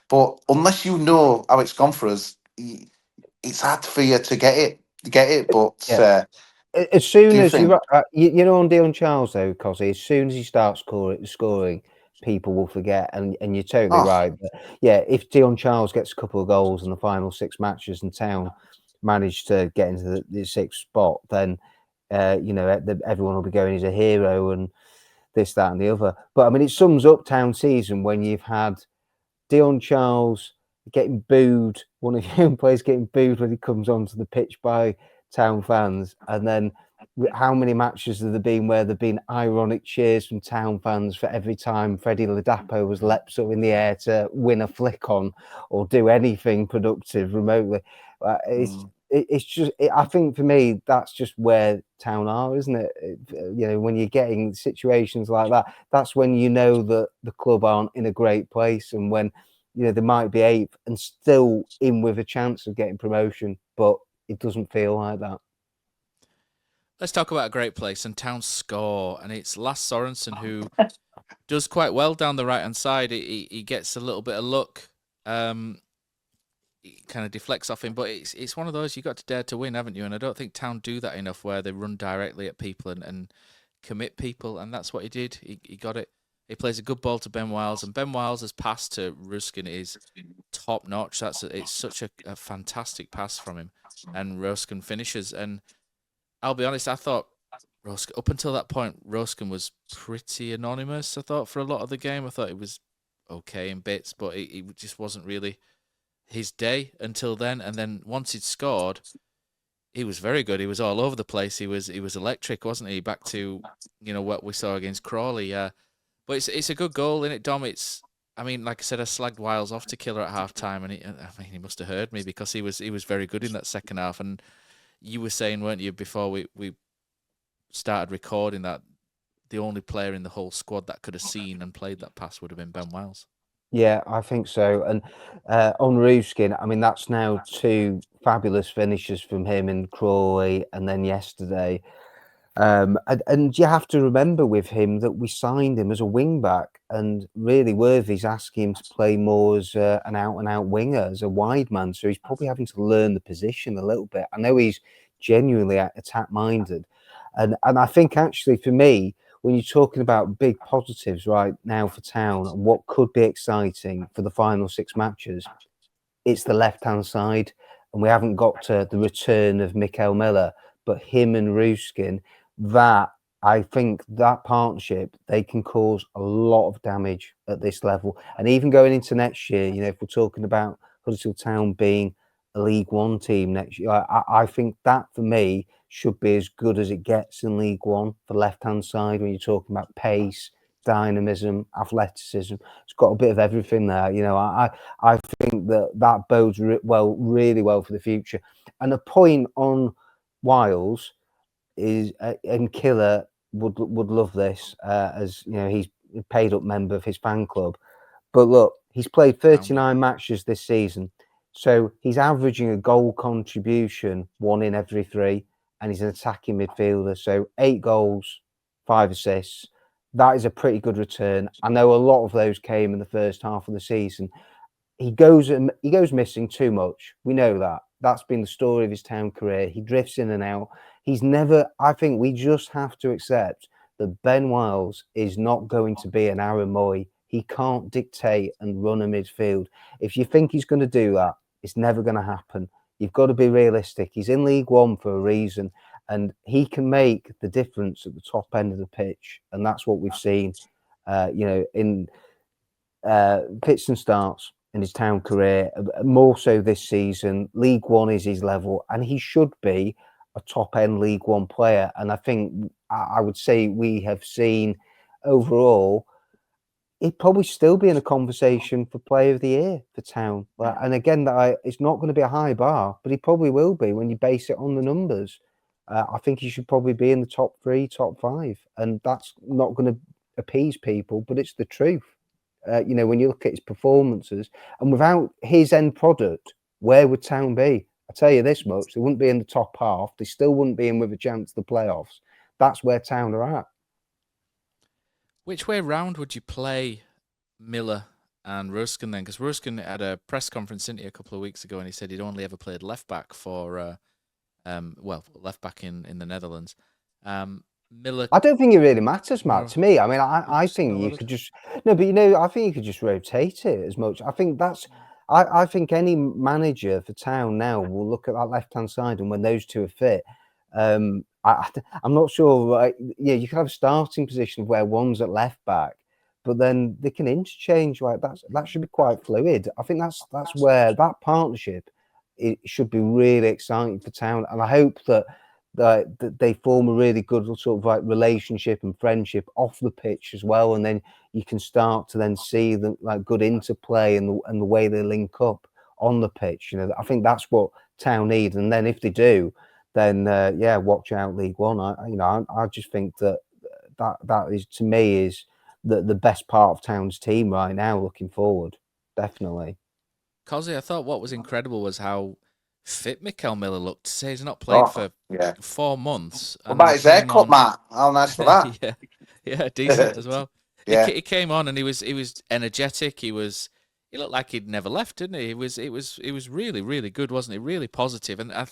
But unless you know how it's gone for us, it's hard for you to get it. But as soon as think? on Dion Charles though, Cosy, as soon as he starts scoring, people will forget, and you're totally right. But yeah, if Dion Charles gets a couple of goals in the final 6 matches and Town managed to get into the 6th spot, then everyone will be going, he's a hero and this, that, and the other. But I mean, it sums up Town season when you've had Dion Charles getting booed, one of your own players getting booed when he comes onto the pitch by Town fans, and then how many matches have there been where there've been ironic cheers from Town fans for every time Freddie Ladapo was leapt up in the air to win a flick on or do anything productive remotely? It's just, I think for me, that's just where Town are, isn't it? When you're getting situations like that, that's when you know that the club aren't in a great place, and when they might be 8th and still in with a chance of getting promotion, but it doesn't feel like that. Let's talk about a great place and Town score, and it's Lasse Sorensen who does quite well down the right-hand side. He gets a little bit of luck. He kind of deflects off him, but it's one of those, you've got to dare to win, haven't you? And I don't think Town do that enough, where they run directly at people and commit people, and that's what he did. He got it. He plays a good ball to Ben Wiles, and Ben Wiles' pass to Ruskin is top notch. It's such a fantastic pass from him, and Ruskin finishes. And I'll be honest, I thought Ruskin, up until that point, Ruskin was pretty anonymous. I thought for a lot of the game, I thought it was okay in bits, but it just wasn't really his day until then. And then once he'd scored, he was very good. He was all over the place. He was electric, wasn't he? Back to what we saw against Crawley. But it's a good goal, isn't it, Dom? I mean, like I said, I slagged Wiles off to Killer at half time, and he must have heard me, because he was very good in that second half. And you were saying, weren't you, before we started recording, that the only player in the whole squad that could have seen and played that pass would have been Ben Wiles. Yeah, I think so. And on Ruskin, I mean, that's now 2 fabulous finishes from him in Crawley and then yesterday. And you have to remember with him that we signed him as a wing back, and really Worthy's asking him to play more as an out-and-out winger, as a wide man. So he's probably having to learn the position a little bit. I know he's genuinely attack-minded. And I think actually for me, when you're talking about big positives right now for Town and what could be exciting for the final 6 matches, it's the left-hand side. And we haven't got to the return of Mikael Miller, but him and Ruskin, that I think that partnership, they can cause a lot of damage at this level. And even going into next year, if we're talking about Huddersfield Town being a League One team next year, I think that for me should be as good as it gets in League One for left-hand side. When you're talking about pace, dynamism, athleticism, it's got a bit of everything there. I think that bodes really well for the future. And a point on Wiles is, and Killer would love this, as he's a paid up member of his fan club. But look, he's played 39 matches this season, so he's averaging a goal contribution 1 in every 3, and he's an attacking midfielder. So 8 goals, 5 assists. That is a pretty good return. I know a lot of those came in the first half of the season. He goes missing too much. We know that. That's been the story of his Town career. He drifts in and out. I think we just have to accept that Ben Wiles is not going to be an Aaron Moy. He can't dictate and run a midfield. If you think he's going to do that, it's never going to happen. You've got to be realistic. He's in League One for a reason, and he can make the difference at the top end of the pitch. And that's what we've seen, in fits and starts. in his Town career, more so this season. League One is his level, and he should be a top-end League One player. And I think I would say we have seen overall, he'd probably still be in a conversation for Player of the Year for Town. And again, it's not going to be a high bar, but he probably will be when you base it on the numbers. I think he should probably be in the top 3, top 5, and that's not going to appease people, but it's the truth. When you look at his performances, and without his end product, where would Town be? I tell you this much: they wouldn't be in the top half. They still wouldn't be in with a chance of the playoffs. That's where Town are at. Which way round would you play Miller and Ruskin then? Because Ruskin had a press conference a couple of weeks ago, and he said he'd only ever played left back for, left back in the Netherlands. Miller. I don't think it really matters, Matt. To me, I mean, I think you could just I think you could just rotate it as much. I think I think any manager for Town now will look at that left-hand side, and when those two are fit, I'm not sure. Like, yeah, you can have a starting position where one's at left back, but then they can interchange. Like that should be quite fluid. I think that's where that partnership it should be really exciting for Town, and I hope that they form a really good sort of like relationship and friendship off the pitch as well, and then you can start to then see the like good interplay and the way they link up on the pitch. I think that's what Town need, and then if they do, then watch out League One. I just think that is, to me, is the best part of Town's team right now. Looking forward, definitely. Cosy, I thought what was incredible was how fit Mikael Miller looked. To say he's not played for 4 months. What about his haircut, Matt? How nice for that? yeah, decent as well. Yeah. He came on and he was energetic. He looked like he'd never left, didn't he? It was really, really good, wasn't it? Really positive, and I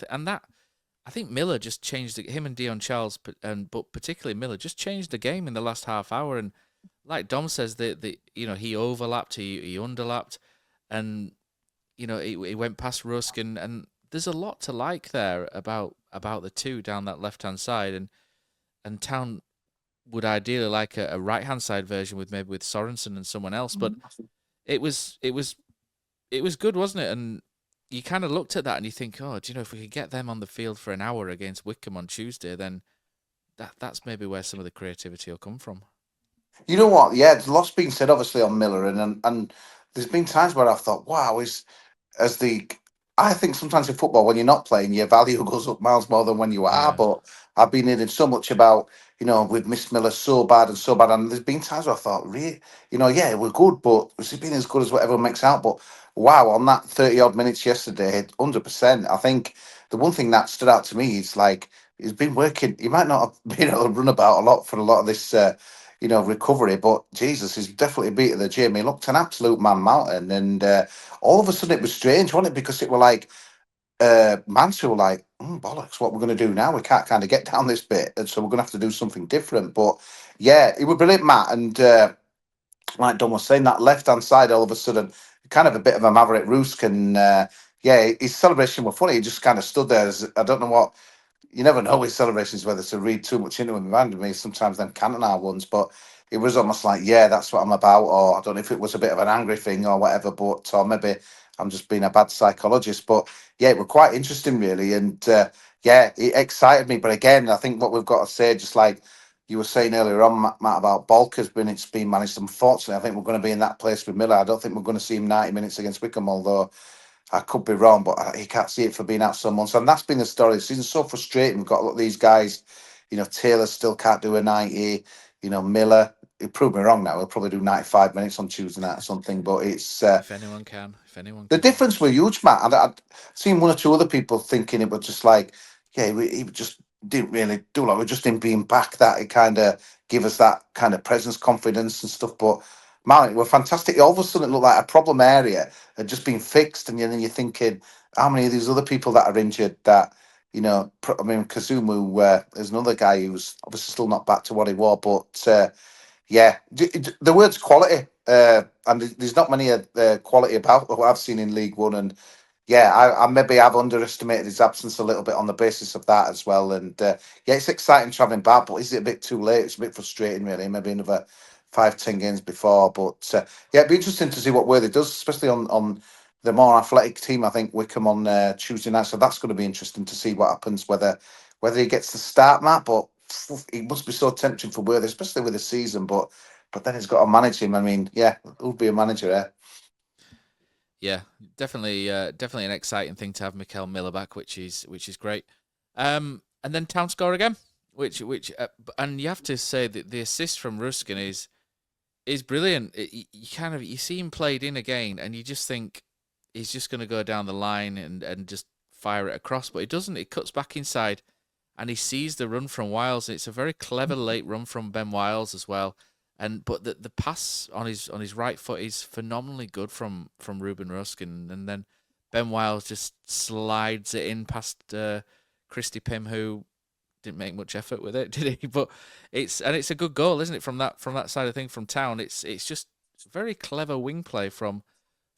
think Miller just changed him and Dion Charles, but particularly Miller just changed the game in the last half hour. And like Dom says, he overlapped, he underlapped, and he went past Ruskin, and there's a lot to like there about the two down that left hand side, and Town would ideally like a right hand side version with Sorensen and someone else, but it was good, wasn't it? And you kind of looked at that and you think, if we could get them on the field for an hour against Wickham on Tuesday, then that's maybe where some of the creativity will come from. You know what? Yeah, there's lots being said, obviously, on Miller, and there's been times where I've thought, wow, I think sometimes in football, when you're not playing, your value goes up miles more than when you are. Yeah. But I've been hearing so much about, we've missed Miller so bad. And there's been times where I thought, really, we're good, but has it been as good as what everyone makes out? But wow, on that 30-odd minutes yesterday, 100%. I think the one thing that stood out to me is like, he's been working. He might not have been able to run about a lot for a lot of this, recovery, but Jesus, he's definitely beaten the gym. He looked an absolute man mountain, and all of a sudden it was strange, wasn't it? Because it were like Mansfield were like, bollocks, what we're going to do now? We can't kind of get down this bit, and so we're going to have to do something different. But yeah, it was brilliant, Matt, and like Don was saying, that left-hand side all of a sudden, kind of a bit of a Maverick Ruskin. His celebration was funny. He just kind of stood there. I don't know what. You never know with celebrations whether to read too much into them. Reminded me sometimes them Cantona ones, but it was almost like, yeah, that's what I'm about. Or I don't know if it was a bit of an angry thing or whatever, but or maybe I'm just being a bad psychologist. But yeah, it was quite interesting, really, and it excited me. But again, I think what we've got to say, just like you were saying earlier on, Matt, about Balker's been managed. Unfortunately, I think we're going to be in that place with Miller. I don't think we're going to see him 90 minutes against Wickham, although I could be wrong, but he can't see it for being out so months. And that's been the story. This season's so frustrating. We've got a lot of these guys, Taylor still can't do a 90, Miller. He'll prove me wrong now. He'll probably do 95 minutes on Tuesday night or something, but it's... if anyone can. The difference was huge, Matt. And I'd seen one or two other people thinking it was just like, he just didn't really do like, we just him being back, that it kind of give us that kind of presence, confidence and stuff, but... Man, it was fantastic. All of a sudden, it looked like a problem area had just been fixed, and then you're thinking, how many of these other people that are injured that, Kazumu, there's another guy who's obviously still not back to what he was, but the word's quality, and there's not many quality about what I've seen in League One, and I maybe have underestimated his absence a little bit on the basis of that as well, and it's exciting travelling back, but is it a bit too late? It's a bit frustrating, really. Maybe another 5-10 games before. But yeah, it'd be interesting to see what Worthy does, especially on the more athletic team. I think Wickham on Tuesday night, so that's going to be interesting to see what happens. Whether he gets to start, Matt, but it must be so tempting for Worthy, especially with the season. But then he's got to manage him. I mean, yeah, who'll be a manager there? Yeah, definitely an exciting thing to have Mikael Miller back, which is great. And then Town score again, which and you have to say that the assist from Ruskin is brilliant. You see him played in again, and you just think he's just going to go down the line and just fire it across, but he doesn't. It cuts back inside, and he sees the run from Wiles. It's a very clever late run from Ben Wiles as well. But the pass on his right foot is phenomenally good from Ruben Ruskin, and then Ben Wiles just slides it in past Christy Pym, who didn't make much effort with it, did he? But it's a good goal, isn't it? From that side of thing, from Town, it's just very clever wing play from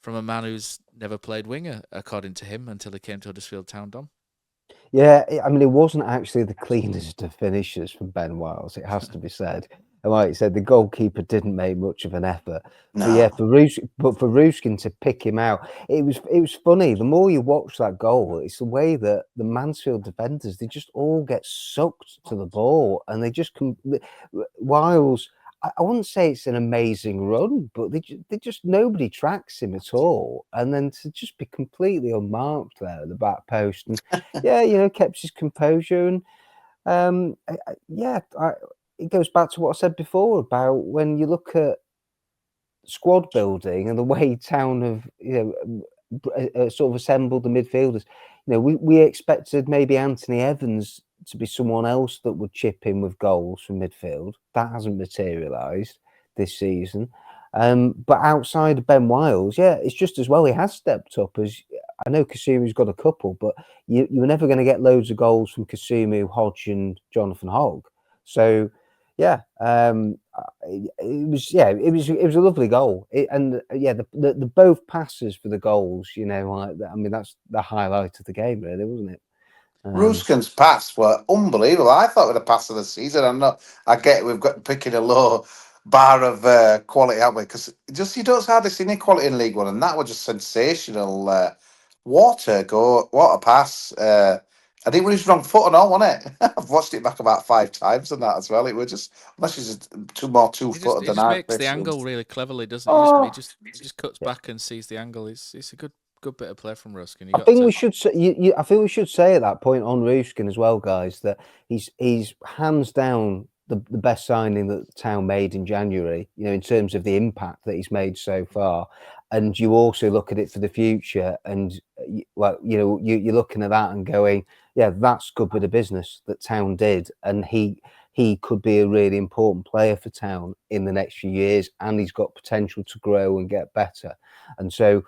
a man who's never played winger, according to him, until he came to Huddersfield Town. Dom. Yeah, I mean, it wasn't actually the cleanest of finishes from Ben Wiles, it has to be said. And like you said, the goalkeeper didn't make much of an effort. No. But yeah, for Ruskin to pick him out, it was funny. The more you watch that goal, it's the way that the Mansfield defenders, they just all get sucked to the ball, and they just Wiles. I wouldn't say it's an amazing run, but they just nobody tracks him at all, and then to just be completely unmarked there at the back post, and yeah, kept his composure, and it goes back to what I said before about when you look at squad building and the way Town have sort of assembled the midfielders. We expected maybe Anthony Evans to be someone else that would chip in with goals from midfield. That hasn't materialised this season. But outside of Ben Wiles, yeah, it's just as well he has stepped up. As I know Kasumi's got a couple, but you're never going to get loads of goals from Kasumi, Hodge, and Jonathan Hogg. So yeah, it was a lovely goal. The both passes for the goals, that's the highlight of the game, really, wasn't it? Ruskin's pass were unbelievable. I thought with the pass of the season. I get we've got picking a low bar of quality, haven't we? Because just you don't hardly see any quality in League One, and that was just sensational. What a pass! I think it was wrong foot and all, wasn't it? I've watched it back about 5 times and that as well. It was just unless he's two-footed than I. He makes the angle really cleverly, doesn't he? He just cuts back and sees the angle. It's a good bit of play from Ruskin. I think we should say. I think we should say at that point on Ruskin as well, guys, that he's hands down the best signing that Town made in January. In terms of the impact that he's made so far, and you also look at it for the future, and you're looking at that and going, yeah, that's a good bit of business that Town did, and he could be a really important player for Town in the next few years, and he's got potential to grow and get better. And so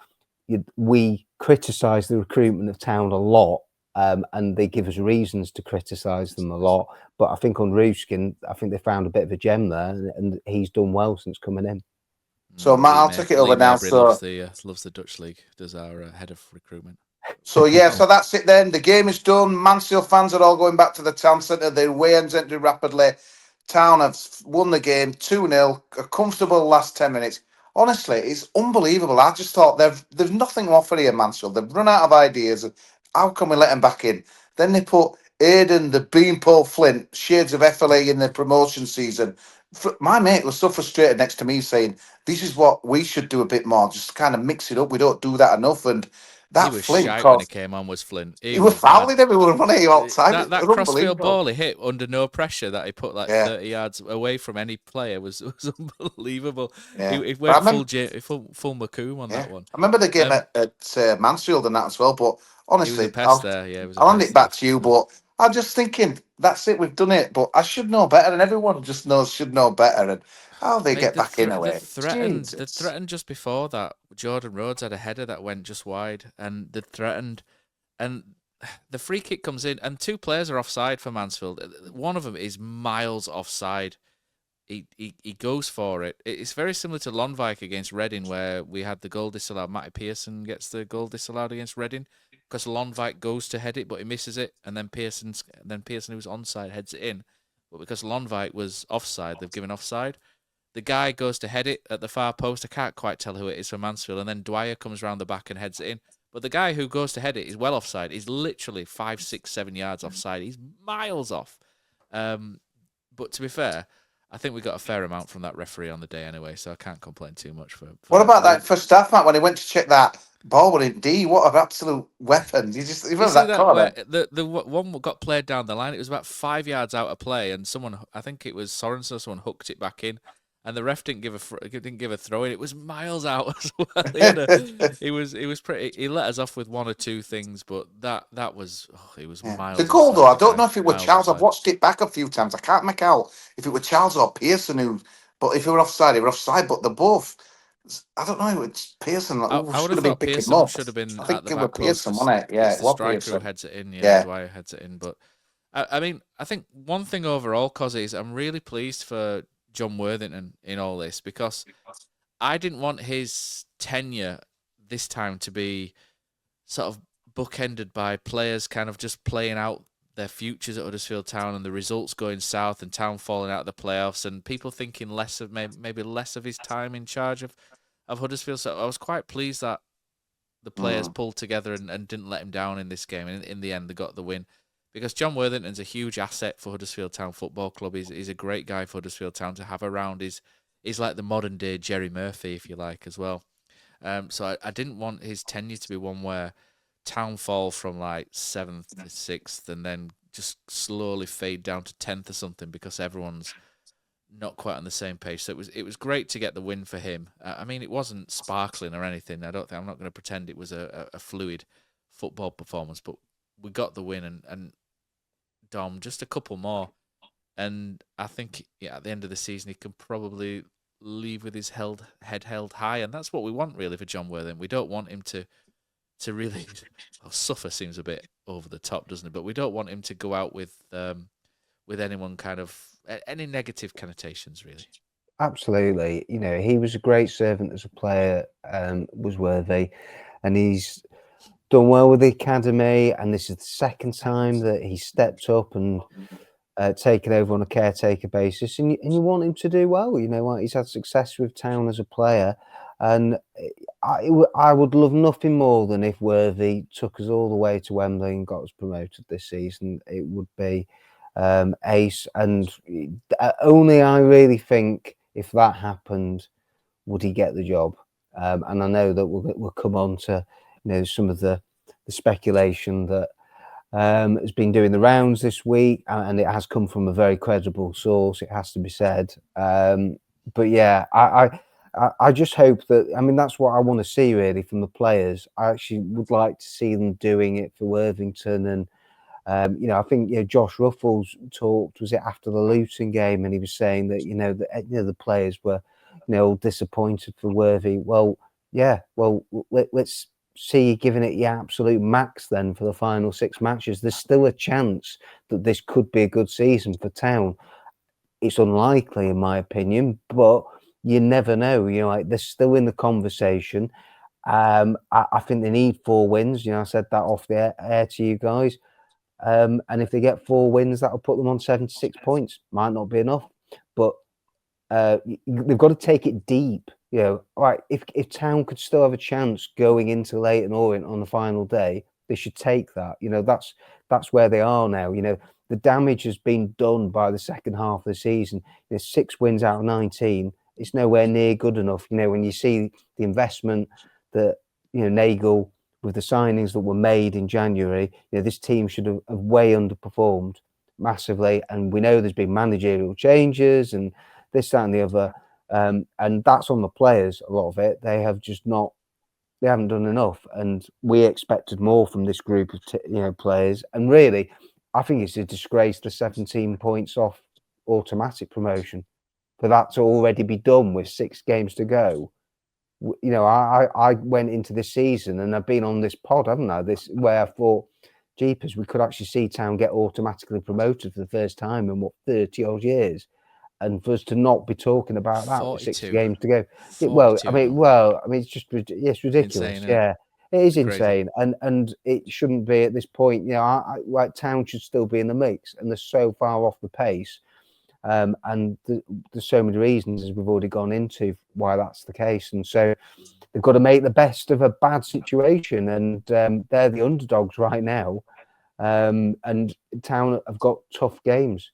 we criticise the recruitment of Town a lot, and they give us reasons to criticise them a lot. But I think on Ruskin, I think they found a bit of a gem there, and he's done well since coming in. So Matt, I'll take it over now. Loves the Dutch league. Does our head of recruitment. So yeah, so that's it then. The game is done. Mansfield fans are all going back to the Town Centre. The away ends ended rapidly. Town have won the game 2-0. A comfortable last 10 minutes. Honestly, it's unbelievable. I just thought they've nothing to offer here, Mansfield. They've run out of ideas. How can we let them back in? Then they put Aidan, the Beanpole Flint, shades of FLA in the promotion season. My mate was so frustrated next to me saying, this is what we should do a bit more. Just kind of mix it up. We don't do that enough. And that he was Flint shite when he came on, was Flint. He was fouling everyone, wasn't he, all the time? That crossfield ball he hit under no pressure that he put 30 yards away from any player was unbelievable. Yeah. He went full Macomb on that one. I remember the game at Mansfield and that as well, but honestly, I'll hand it back to you, but I'm just thinking, that's it, we've done it, but I should know better, and everyone just should know better, and how they get back in a way. The threatened just before that, Jordan Rhodes had a header that went just wide, and the threatened, and the free kick comes in, and 2 players are offside for Mansfield. One of them is miles offside. He goes for it. It's very similar to Lonwijk against Reading, where we had the goal disallowed. Matty Pearson gets the goal disallowed against Reading because Lonwijk goes to head it, but he misses it, and then Pearson, who's onside, heads it in. But because Lonwijk was offside, they've given offside. the guy goes to head it at the far post. I can't quite tell who it is for Mansfield, and then Dwyer comes round the back and heads it in. But the guy who goes to head it is well offside. He's literally 5, 6, 7 yards offside. He's miles off. But to be fair, I think we got a fair amount from that referee on the day anyway, so I can't complain too much for what about that first half, Matt, when he went to check that ball with it? D, what an absolute weapon! You remember that corner? The one got played down the line. It was about 5 yards out of play, and someone, I think it was Sorensen, someone hooked it back in, and the ref didn't give a throw in. It was miles out as well. He was pretty. He let us off with one or two things, but that was it was miles. The goal though, I don't know if it was Charles. I've watched it back a few times. I can't make out if it was Charles or Pearson who. But if they were offside, they were offside. But they're both. I don't know. It's Pearson. I would have thought Pearson should have been. I think it was Pearson, wasn't it? Yeah, it was Pearson. Who heads it in. Yeah, Dwyer heads it in. But I mean, I think one thing overall, Cozzy, is I'm really pleased for John Worthington in all this, because I didn't want his tenure this time to be sort of bookended by players kind of just playing out their futures at Huddersfield Town and the results going south and Town falling out of the playoffs and people thinking less of maybe less of his time in charge of Huddersfield. So I was quite pleased that the players pulled together and didn't let him down in this game. And in the end, they got the win. Because John Worthington's a huge asset for Huddersfield Town Football Club. He's a great guy for Huddersfield Town to have around. He's like the modern day Jerry Murphy, if you like, as well. So I didn't want his tenure to be one where Town fall from like 7th to 6th and then just slowly fade down to 10th or something because everyone's not quite on the same page. So it was great to get the win for him. I mean, it wasn't sparkling or anything. I'm not going to pretend it was a fluid football performance, but we got the win and Dom, just a couple more, and I think at the end of the season he can probably leave with his head held high, and that's what we want really for John Worthington. We don't want him to really suffer. Seems a bit over the top, doesn't it? But we don't want him to go out with anyone kind of any negative connotations, really. Absolutely, he was a great servant as a player, was worthy, and he's done well with the academy, and this is the second time that he stepped up and taken over on a caretaker basis, and you want him to do well. He's had success with Town as a player, and I would love nothing more than if Worthy took us all the way to Wembley and got us promoted this season. It would be ace, and only I really think if that happened, would he get the job? And I know that we'll come on to some of the speculation that has been doing the rounds this week, and it has come from a very credible source, it has to be said. But yeah, I just hope that, that's what I want to see really from the players. I actually would like to see them doing it for Worthington. And, I think, Josh Ruffles talked, was it after the Luton game? And he was saying that, the players were, all disappointed for Worthy. Well, yeah, let's see you giving it your absolute max then for the final 6 matches. There's still a chance that this could be a good season for Town. It's unlikely, in my opinion, but you never know. They're still in the conversation. I think they need 4 wins. I said that off the air to you guys. And if they get 4 wins, that'll put them on 76 points. Might not be enough, but they've got to take it deep. Right, if Town could still have a chance going into Leyton Orient on the final day, they should take that. That's where they are now. The damage has been done by the second half of the season. 6 wins out of 19. It's nowhere near good enough. When you see the investment that Nagel, with the signings that were made in January, this team should have way underperformed massively. And we know there's been managerial changes and this, that, and the other. And that's on the players, a lot of it. They have just not, they haven't done enough. And we expected more from this group of players. And really, I think it's a disgrace the 17 points off automatic promotion. For that to already be done with 6 games to go. I went into this season and I've been on this pod, haven't I? Where I thought, jeepers, we could actually see Town get automatically promoted for the first time in 30 odd years. And for us to not be talking about that with 6 games to go, it's just it's ridiculous. Insane, yeah, it is insane, and it shouldn't be at this point. Town should still be in the mix, and they're so far off the pace. And there's so many reasons, as we've already gone into, why that's the case. And so they've got to make the best of a bad situation, and they're the underdogs right now. And Town have got tough games.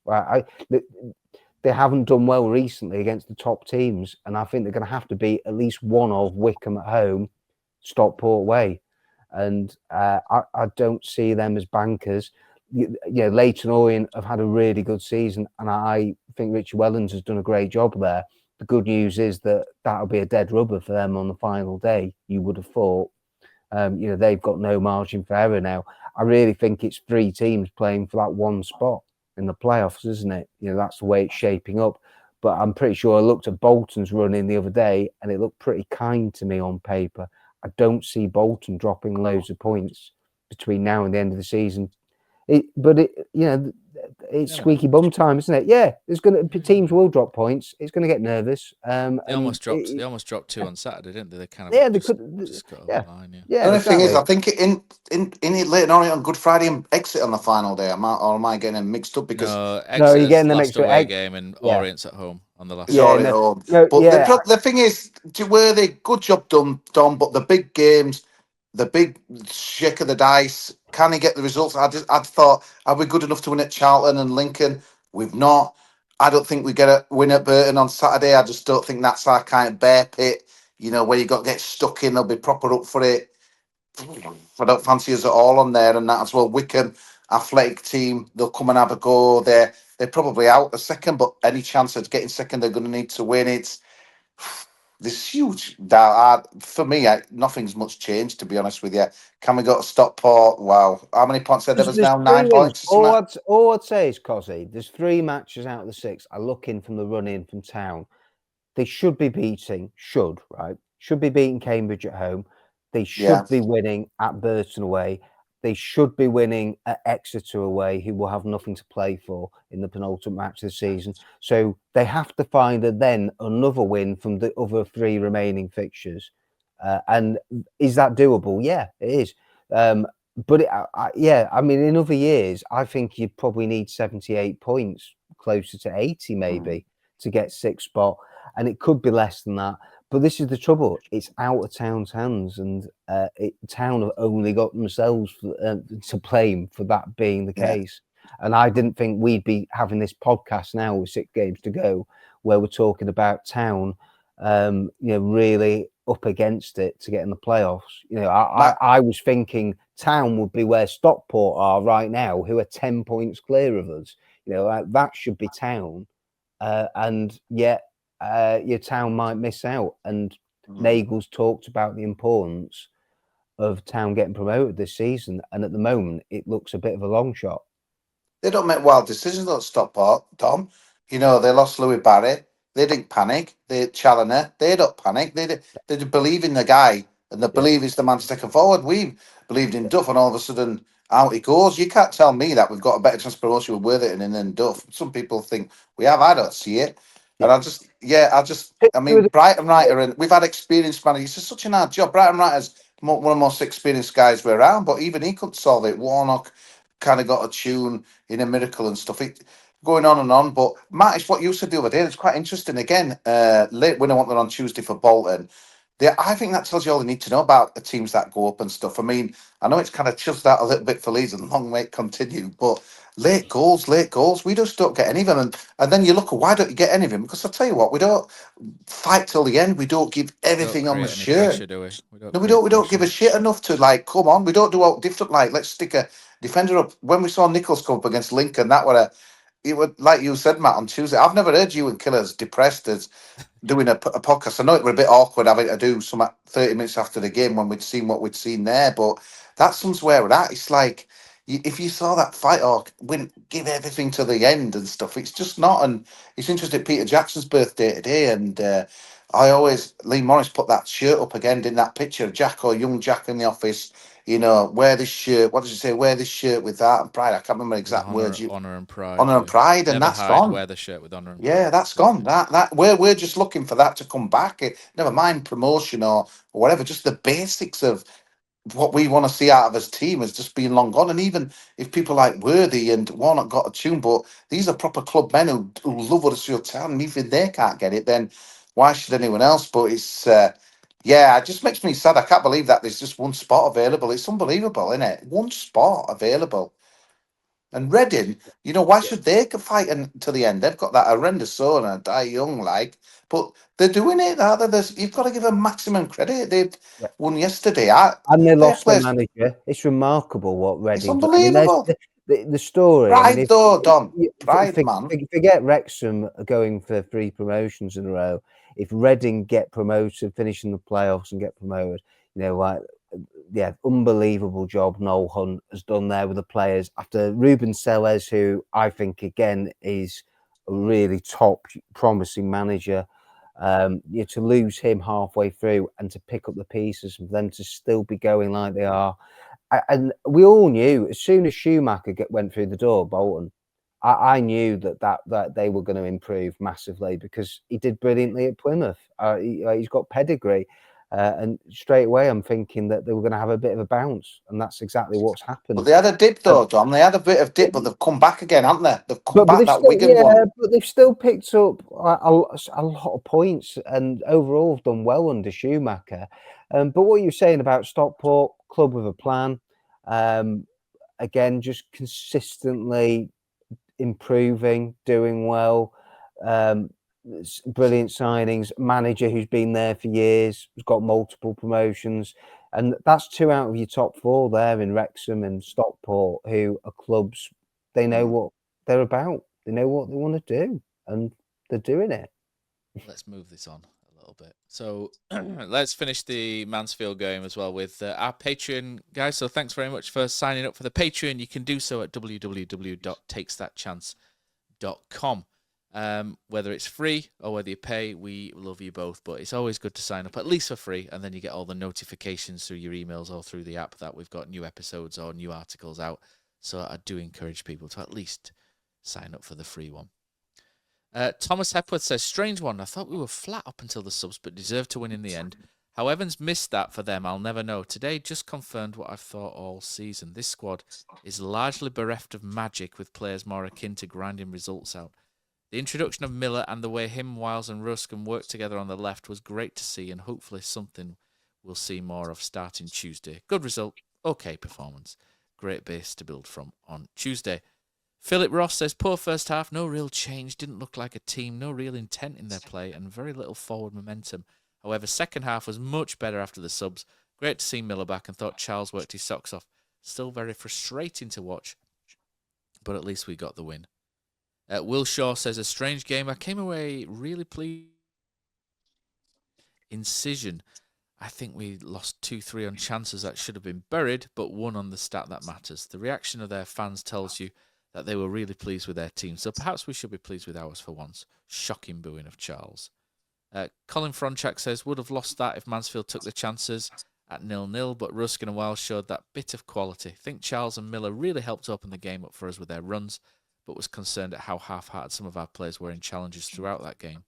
They haven't done well recently against the top teams, and I think they're going to have to beat at least one of Wycombe at home, Stockport away. And I don't see them as bankers. Leighton Orient have had a really good season, and I think Richie Wellens has done a great job there. The good news is that that'll be a dead rubber for them on the final day, you would have thought. They've got no margin for error now. I really think it's 3 teams playing for that one spot in the playoffs, isn't it? That's the way it's shaping up. But I'm pretty sure I looked at Bolton's running the other day, and it looked pretty kind to me on paper. I don't see Bolton dropping loads of points between now and the end of the season. It's squeaky bum time, isn't it? Yeah, teams will drop points. It's going to get nervous. They almost dropped 2 on Saturday, didn't they? They kind of just got over the line. Yeah. The thing is, I think in Leighton Orient on Good Friday and Exit on the final day. Am I getting them mixed up? Because no, you're getting the last away game, and Orient's at home on the last. The thing is, good job done, Dom. But the big games, the big shake of the dice, can he get the results? I thought, are we good enough to win at Charlton and Lincoln? We've not. I don't think we get a win at Burton on Saturday. I just don't think that's our kind of bear pit, where you got to get stuck in. They'll be proper up for it. I don't fancy us at all on there, and that as well. Wycombe, athletic team, they'll come and have a go. They're probably out a second, but any chance of getting second, they're going to need to win. It's this huge doubt. For me, nothing's much changed, to be honest with you. Can we go to Stockport? Wow. How many points are there now? 9 points? All I'd say is, Cozzy, there's 3 matches out of the 6 I look in from the run-in from Town. They should be beating, should be beating Cambridge at home. They should be winning at Burton away. They should be winning at Exeter away, who will have nothing to play for in the penultimate match of the season. So they have to find another win from the other 3 remaining fixtures. And is that doable? Yeah, it is. But in other years, I think you'd probably need 78 points, closer to 80 maybe, to get 6th spot. And it could be less than that. But this is the trouble. It's out of Town's hands, and Town have only got themselves to blame for that being the case. And I didn't think we'd be having this podcast now with 6 games to go, where we're talking about Town, really up against it to get in the playoffs. I was thinking Town would be where Stockport are right now, who are 10 points clear of us. That should be Town, and yet. Your Town might miss out, and Nagel's talked about the importance of Town getting promoted this season, and at the moment it looks a bit of a long shot. They don't make wild decisions at Stockport, Tom. They lost Louis Barry. They didn't panic. They Challoner. They don't panic. They believe in the guy, and they believe he's the man to take him forward. We believed in Duff, and all of a sudden out he goes. You can't tell me that we've got a better chance of promotion with Worthington and then Duff. Some people think we have. I don't see it. And Brighton Writer, and we've had experienced managers. It's such an hard job. Brighton Writer's one of the most experienced guys we're around, but even he couldn't solve it. Warnock kind of got a tune in a miracle and stuff. Going on and on. But Matt, it's what you said the other day. It's quite interesting. Again, late winner wanted on Tuesday for Bolton. I think that tells you all you need to know about the teams that go up and stuff. I mean, I know it's kind of chiseled out a little bit for Leeds and long way continue, but late goals, we just don't get any of them. And then you look at why don't you get any of them? Because I'll tell you what, we don't fight till the end. We don't give everything on the shirt. Pressure, do we? We don't give a shit enough to come on. We don't do out different. Let's stick a defender up. When we saw Nichols come up against Lincoln, that were it would, like you said, Matt, on Tuesday. I've never heard you and Killers depressed as doing a podcast. I know it was a bit awkward having to do some 30 minutes after the game when we'd seen what we'd seen there, but that's somewhere with that. It's like if you saw that fight or give everything to the end and stuff, it's just not. And it's interesting. Peter Jackson's birthday today, and Lee Morris put that shirt up again in that picture of Jack or young Jack in the office. Wear this shirt. What did you say? Wear this shirt with that and pride. I can't remember exact words. Honor and pride. Honor and pride, and that's gone. Wear the shirt with honor and pride. Yeah, that's gone. That we're just looking for that to come back. Never mind promotion or whatever. Just the basics of what we want to see out of his team has just been long gone. And even if people like Worthy and Warnock got a tune, but these are proper club men who love Huddersfield Town, and if they can't get it, then why should anyone else? But it's it just makes me sad. I can't believe that there's just one spot available. It's unbelievable, isn't it? One spot available. And Reading, why should they fight until the end? They've got that horrendous son and die young, but they're doing it. You've got to give them maximum credit. They won yesterday. And they lost their manager. It's remarkable what Reading. It's unbelievable. The story. Pride, though, Don. Pride, man. Forget Wrexham going for 3 promotions in a row. If Reading get promoted, finish in the playoffs and get promoted, unbelievable job Noel Hunt has done there with the players after Ruben Sellers, who I think again is a really top promising manager. To lose him halfway through and to pick up the pieces for them to still be going like they are. And we all knew as soon as Schumacher went through the door, Bolton, I knew that they were going to improve massively because he did brilliantly at Plymouth. He's got pedigree. And straight away, I'm thinking that they were going to have a bit of a bounce, and that's exactly what's happened. But they had a dip, though, Dom. They had a bit of dip, but they've come back again, haven't they? They've come back that Wigan one. But they've still picked up a lot of points, and overall have done well under Schumacher. But what you're saying about Stockport, club with a plan, again, just consistently improving, doing well. Brilliant signings, manager who's been there for years, has got multiple promotions, and that's 2 out of your top 4 there in Wrexham and Stockport, who are clubs. They know what they're about, they know what they want to do, and they're doing it. Let's move this on a little bit. So let's finish the Mansfield game as well with our Patreon guys. So thanks very much for signing up for the Patreon. You can do so at www.takesthatchance.com. Whether it's free or whether you pay, we love you both, but it's always good to sign up at least for free, and then you get all the notifications through your emails or through the app that we've got new episodes or new articles out. So I do encourage people to at least sign up for the free one. Thomas Hepworth says, strange one. I thought we were flat up until the subs, but deserved to win in the end. How Evans missed that for them, I'll never know. Today just confirmed what I've thought all season. This squad is largely bereft of magic, with players more akin to grinding results out. The introduction of Miller and the way him, Wiles and Ruskin worked together on the left was great to see, and hopefully something we'll see more of starting Tuesday. Good result, okay performance. Great base to build from on Tuesday. Philip Ross says, poor first half, no real change, didn't look like a team, no real intent in their play, and very little forward momentum. However, second half was much better after the subs. Great to see Miller back, and thought Charles worked his socks off. Still very frustrating to watch, but at least we got the win. Will Shaw says, a strange game. I came away really pleased. Incision. I think we lost 2-3 on chances that should have been buried, but 1 on the stat that matters. The reaction of their fans tells you that they were really pleased with their team, so perhaps we should be pleased with ours for once. Shocking booing of Charles. Colin Fronchak says, would have lost that if Mansfield took the chances at 0-0, but Ruskin and Wiles showed that bit of quality. I think Charles and Miller really helped open the game up for us with their runs, but was concerned at how half-hearted some of our players were in challenges throughout that game.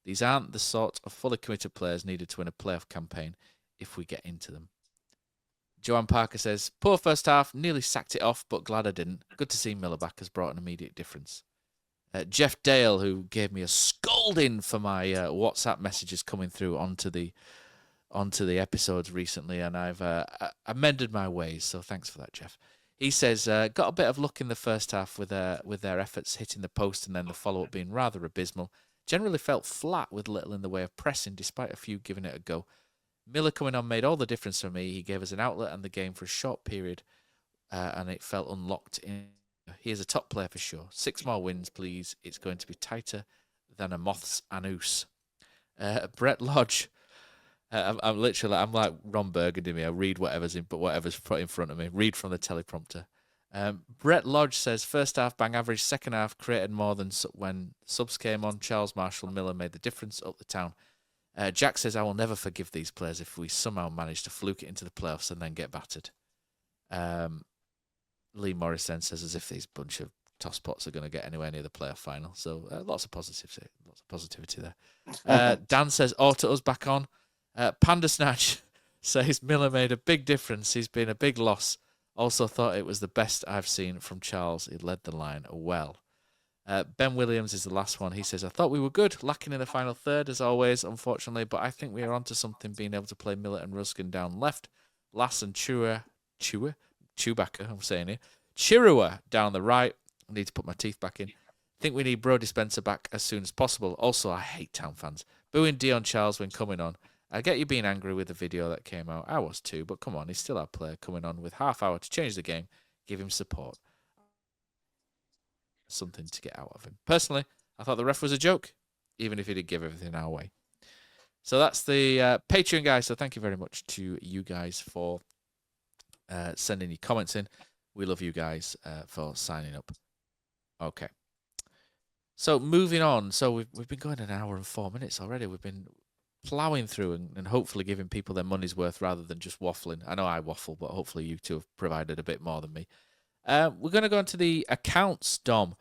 These aren't the sort of fully committed players needed to win a playoff campaign if we get into them. Joanne Parker says, poor first half, nearly sacked it off, but glad I didn't. Good to see Miller back, has brought an immediate difference. Jeff Dale, who gave me a scolding for my WhatsApp messages coming through onto the episodes recently, and I've amended my ways, so thanks for that, Jeff. He says, got a bit of luck in the first half with their efforts hitting the post and then the follow-up being rather abysmal. Generally felt flat with little in the way of pressing, despite a few giving it a go. Miller coming on made all the difference for me. He gave us an outlet and the game for a short period, and it felt unlocked. He is a top player for sure. 6 more wins, please. It's going to be tighter than a moth's anus. Brett Lodge. I'm like Ron Burgundy. Me, I read whatever's put in front of me. Read from the teleprompter. Brett Lodge says, first half bang average, second half created more than when subs came on. Charles Marshall Miller made the difference up the town. Jack says, I will never forgive these players if we somehow manage to fluke it into the playoffs and then get battered. Lee Morris then says, as if these bunch of tosspots are going to get anywhere near the playoff final. So lots of positivity there. Dan says, Auto us back on. Panda Snatch says Miller made a big difference. He's been a big loss. Also thought it was the best I've seen from Charles. He led the line well. Ben Williams is the last one. He says, I thought we were good, lacking in the final third as always, unfortunately, but I think we are onto something, being able to play Miller and Ruskin down left, Lass and Chewbacca, I'm saying here, Chirua down the right. I need to put my teeth back in. Think we need Brody Spencer back as soon as possible. Also, I hate Town fans booing Dion Charles when coming on. I get you being angry with the video that came out. I was too, but come on, he's still our player coming on with half hour to change the game. Give him support. Something to get out of him. Personally, I thought the ref was a joke, even if he did give everything our way. So that's the Patreon, guys. So thank you very much to you guys for sending your comments in. We love you guys for signing up. Okay. So moving on. So we've been going an hour and 4 minutes already. We've been plowing through and hopefully giving people their money's worth rather than just waffling. I know I waffle, but hopefully you two have provided a bit more than me. We're going to go into the accounts, Dom.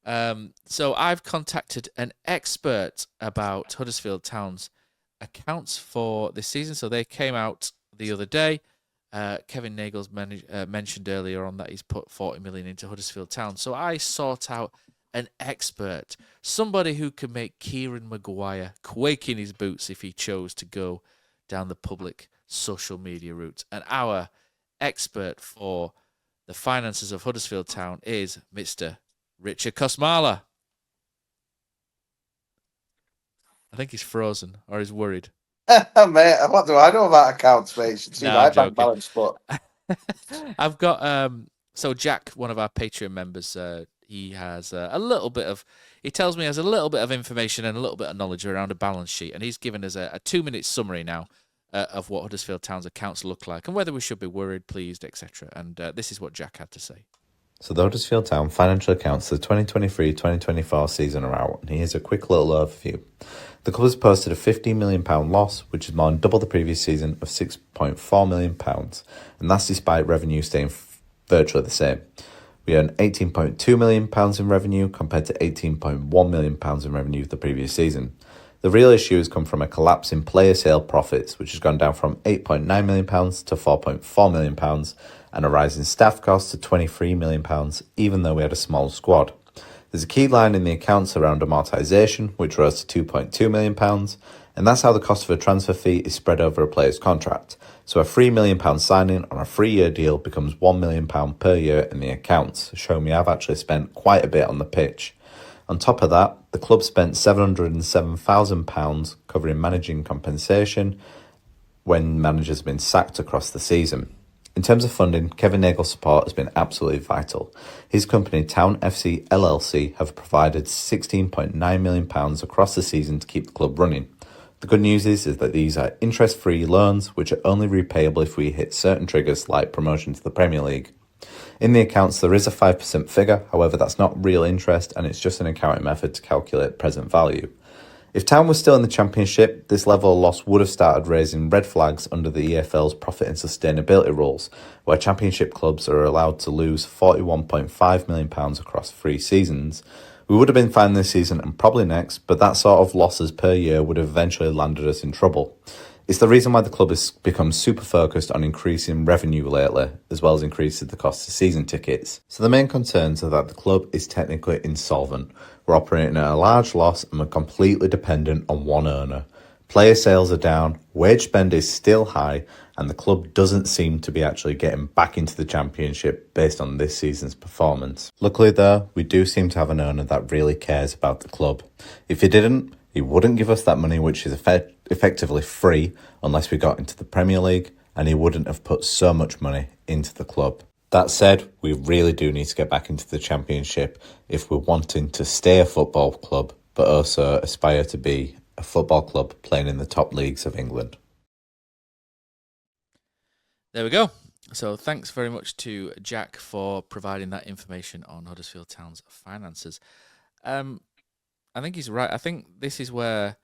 So I've contacted an expert about Huddersfield Town's accounts for this season. So they came out the other day. Kevin Nagel's mentioned earlier on that he's put 40 million into Huddersfield Town. So I sought out an expert, somebody who can make Kieran Maguire quake in his boots if he chose to go down the public social media route. And our expert for the finances of Huddersfield Town is Mr. Richard Kosmala. I think he's frozen or he's worried. Mate, what do I know about accounts, mate? You should see my bank balance, but I've got so Jack, one of our Patreon members, he has a little bit of, he tells me he has a little bit of information and a little bit of knowledge around a balance sheet, and he's given us a 2-minute summary now of what Huddersfield Town's accounts look like and whether we should be worried, pleased, etc. And this is what Jack had to say. So the Huddersfield Town financial accounts for the 2023-2024 season are out, and here's a quick little overview. The club has posted a £15 million loss, which is more than double the previous season of £6.4 million, and that's despite revenue staying virtually the same. We earned £18.2 million in revenue compared to £18.1 million in revenue the previous season. The real issue has come from a collapse in player sale profits, which has gone down from £8.9 million to £4.4 million, and a rise in staff costs to £23 million, even though we had a small squad. There's a key line in the accounts around amortisation, which rose to £2.2 million, and that's how the cost of a transfer fee is spread over a player's contract. So a £3 million signing on a 3-year deal becomes £1 million per year in the accounts, showing me I've actually spent quite a bit on the pitch. On top of that, the club spent £707,000 covering managing compensation when managers have been sacked across the season. In terms of funding, Kevin Nagel's support has been absolutely vital. His company, Town FC LLC, have provided £16.9 million across the season to keep the club running. The good news is that these are interest-free loans, which are only repayable if we hit certain triggers like promotion to the Premier League. In the accounts, there is a 5% figure, however that's not real interest and it's just an accounting method to calculate present value. If Town was still in the Championship, this level of loss would have started raising red flags under the EFL's profit and sustainability rules, where Championship clubs are allowed to lose £41.5 million across 3 seasons. We would have been fine this season and probably next, but that sort of losses per year would have eventually landed us in trouble. It's the reason why the club has become super focused on increasing revenue lately, as well as increasing the cost of season tickets. So the main concerns are that the club is technically insolvent. We're operating at a large loss and we're completely dependent on one owner. Player sales are down, wage spend is still high, and the club doesn't seem to be actually getting back into the Championship based on this season's performance. Luckily though, we do seem to have an owner that really cares about the club. If he didn't, he wouldn't give us that money, which is effectively free unless we got into the Premier League, and he wouldn't have put so much money into the club. That said, we really do need to get back into the Championship if we're wanting to stay a football club, but also aspire to be a football club playing in the top leagues of England. There we go. So thanks very much to Jack for providing that information on Huddersfield Town's finances. I think he's right. I think this is where,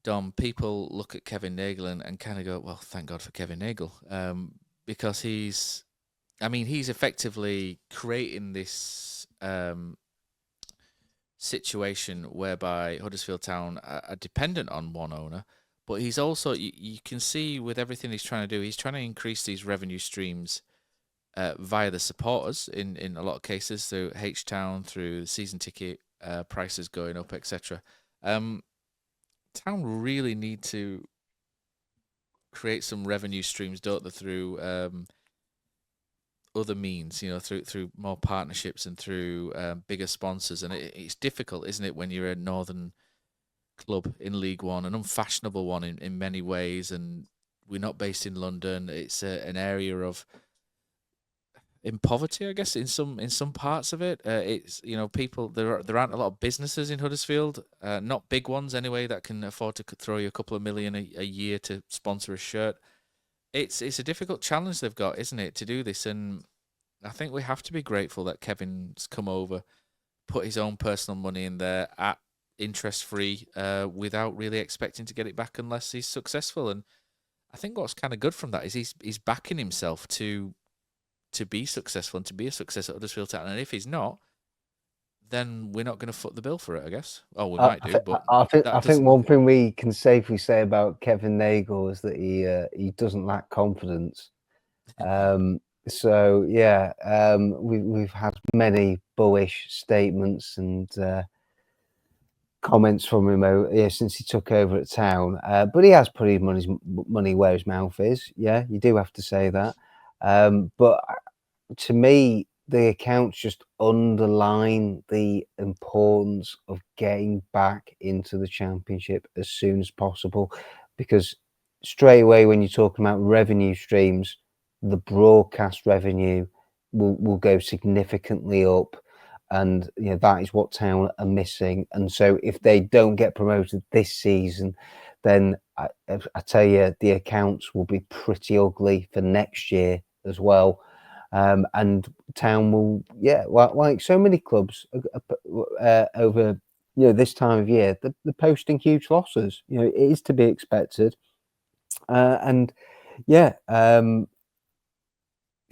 Dom, people look at Kevin Nagel and kind of go, well, thank God for Kevin Nagel. Because he's effectively creating this situation whereby Huddersfield Town are dependent on one owner, But he's also, you can see with everything he's trying to do, he's trying to increase these revenue streams via the supporters in a lot of cases, through H-Town, through season ticket prices going up, etc. Town really need to create some revenue streams, don't they, through other means, through more partnerships and through bigger sponsors. And it's difficult, isn't it, when you're a northern club in League One, an unfashionable one in many ways, and we're not based in London. It's an area of in poverty, I guess, in some parts of it. It's people, there aren't a lot of businesses in Huddersfield, not big ones anyway, that can afford to throw you a couple of million a year to sponsor a shirt. It's a difficult challenge they've got, isn't it, to do this? And I think we have to be grateful that Kevin's come over, put his own personal money in there at interest-free, without really expecting to get it back unless he's successful. And I think what's kind of good from that is he's backing himself to be successful and to be a success at Huddersfield Town. And if he's not, then we're not going to foot the bill for it, I guess. Oh, we might do, but I think one thing we can safely say about Kevin Nagel is that he doesn't lack confidence. So yeah, we've had many bullish statements and comments from him since he took over at Town, but he has put his money where his mouth is. Yeah, you do have to say that. But to me, the accounts just underline the importance of getting back into the Championship as soon as possible, because straight away when you're talking about revenue streams, the broadcast revenue will go significantly up, and that is what Town are missing. And so if they don't get promoted this season, then I tell you, the accounts will be pretty ugly for next year as well. And Town will, like so many clubs over this time of year, they're posting huge losses. It is to be expected. And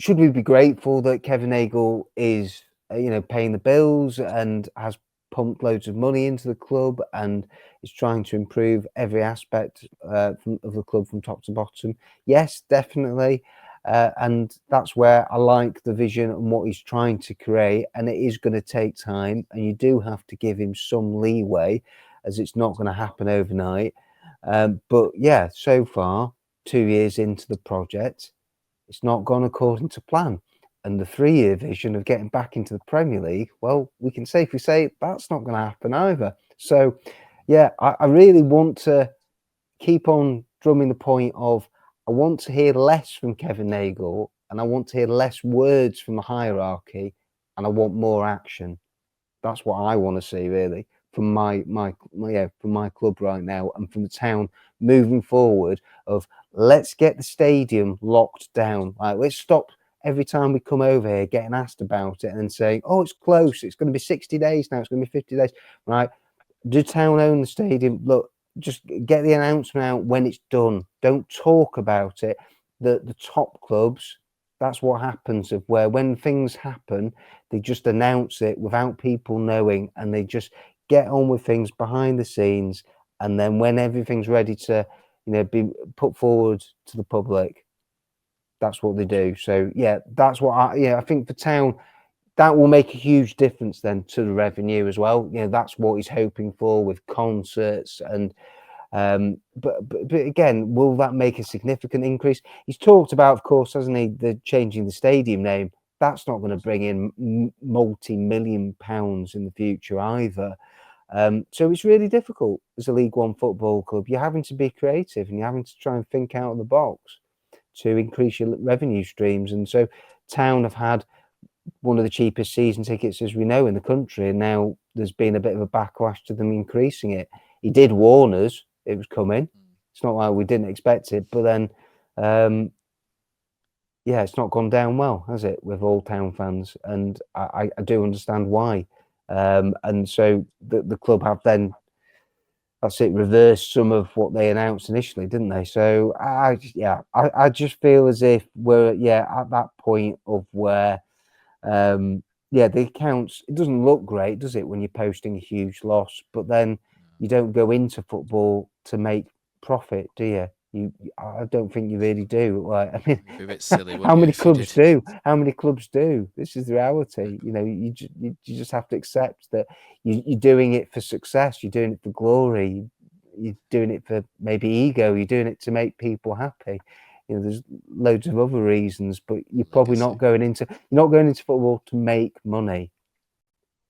should we be grateful that Kevin Nagel is paying the bills and has pumped loads of money into the club and is trying to improve every aspect of the club from top to bottom? Yes, definitely. And that's where I like the vision and what he's trying to create. And it is going to take time, and you do have to give him some leeway, as it's not going to happen overnight. But yeah, so far, 2 years into the project, it's not gone according to plan. And the 3-year vision of getting back into the Premier League, well, we can safely say that's not going to happen either. So, yeah, I really want to keep on drumming the point of, I want to hear less from Kevin Nagel, and I want to hear less words from the hierarchy, and I want more action. That's what I want to see, really, from my club right now, and from the Town moving forward. Of let's get the stadium locked down. Like, let's stop every time we come over here getting asked about it and then saying, "Oh, it's close. It's going to be 60 days now. It's going to be 50 days." Right? Do Town own the stadium? Look, just get the announcement out when it's done. Don't talk about it. The top clubs, that's what happens, of where when things happen, they just announce it without people knowing, and they just get on with things behind the scenes. And then when everything's ready to be put forward to the public, that's what they do. So yeah, that's what I think for Town, that will make a huge difference then to the revenue as well. That's what he's hoping for with concerts and but again, will that make a significant increase? He's talked about, of course, hasn't he, the changing the stadium name. That's not going to bring in multi-million pounds in the future either. So it's really difficult as a League One football club. You're having to be creative, and you're having to try and think out of the box to increase your revenue streams. And so Town have had one of the cheapest season tickets, as we know, in the country, and now there's been a bit of a backlash to them increasing it. He did warn us it was coming. It's not like we didn't expect it, but then it's not gone down well, has it, with all Town fans? And I do understand why. And so the club have then, reversed some of what they announced initially, didn't they? So I just feel as if we're at that point of where the accounts, it doesn't look great, does it, when you're posting a huge loss, but then you don't go into football to make profit, do you? I don't think you really do. Like, I mean, it'd be a bit silly, how many if you clubs did. do? How many clubs do? This is the reality. You know, you just have to accept that you're doing it for success. You're doing it for glory. You're doing it for maybe ego. You're doing it to make people happy. You know, there's loads of other reasons, but you're probably not going into football to make money.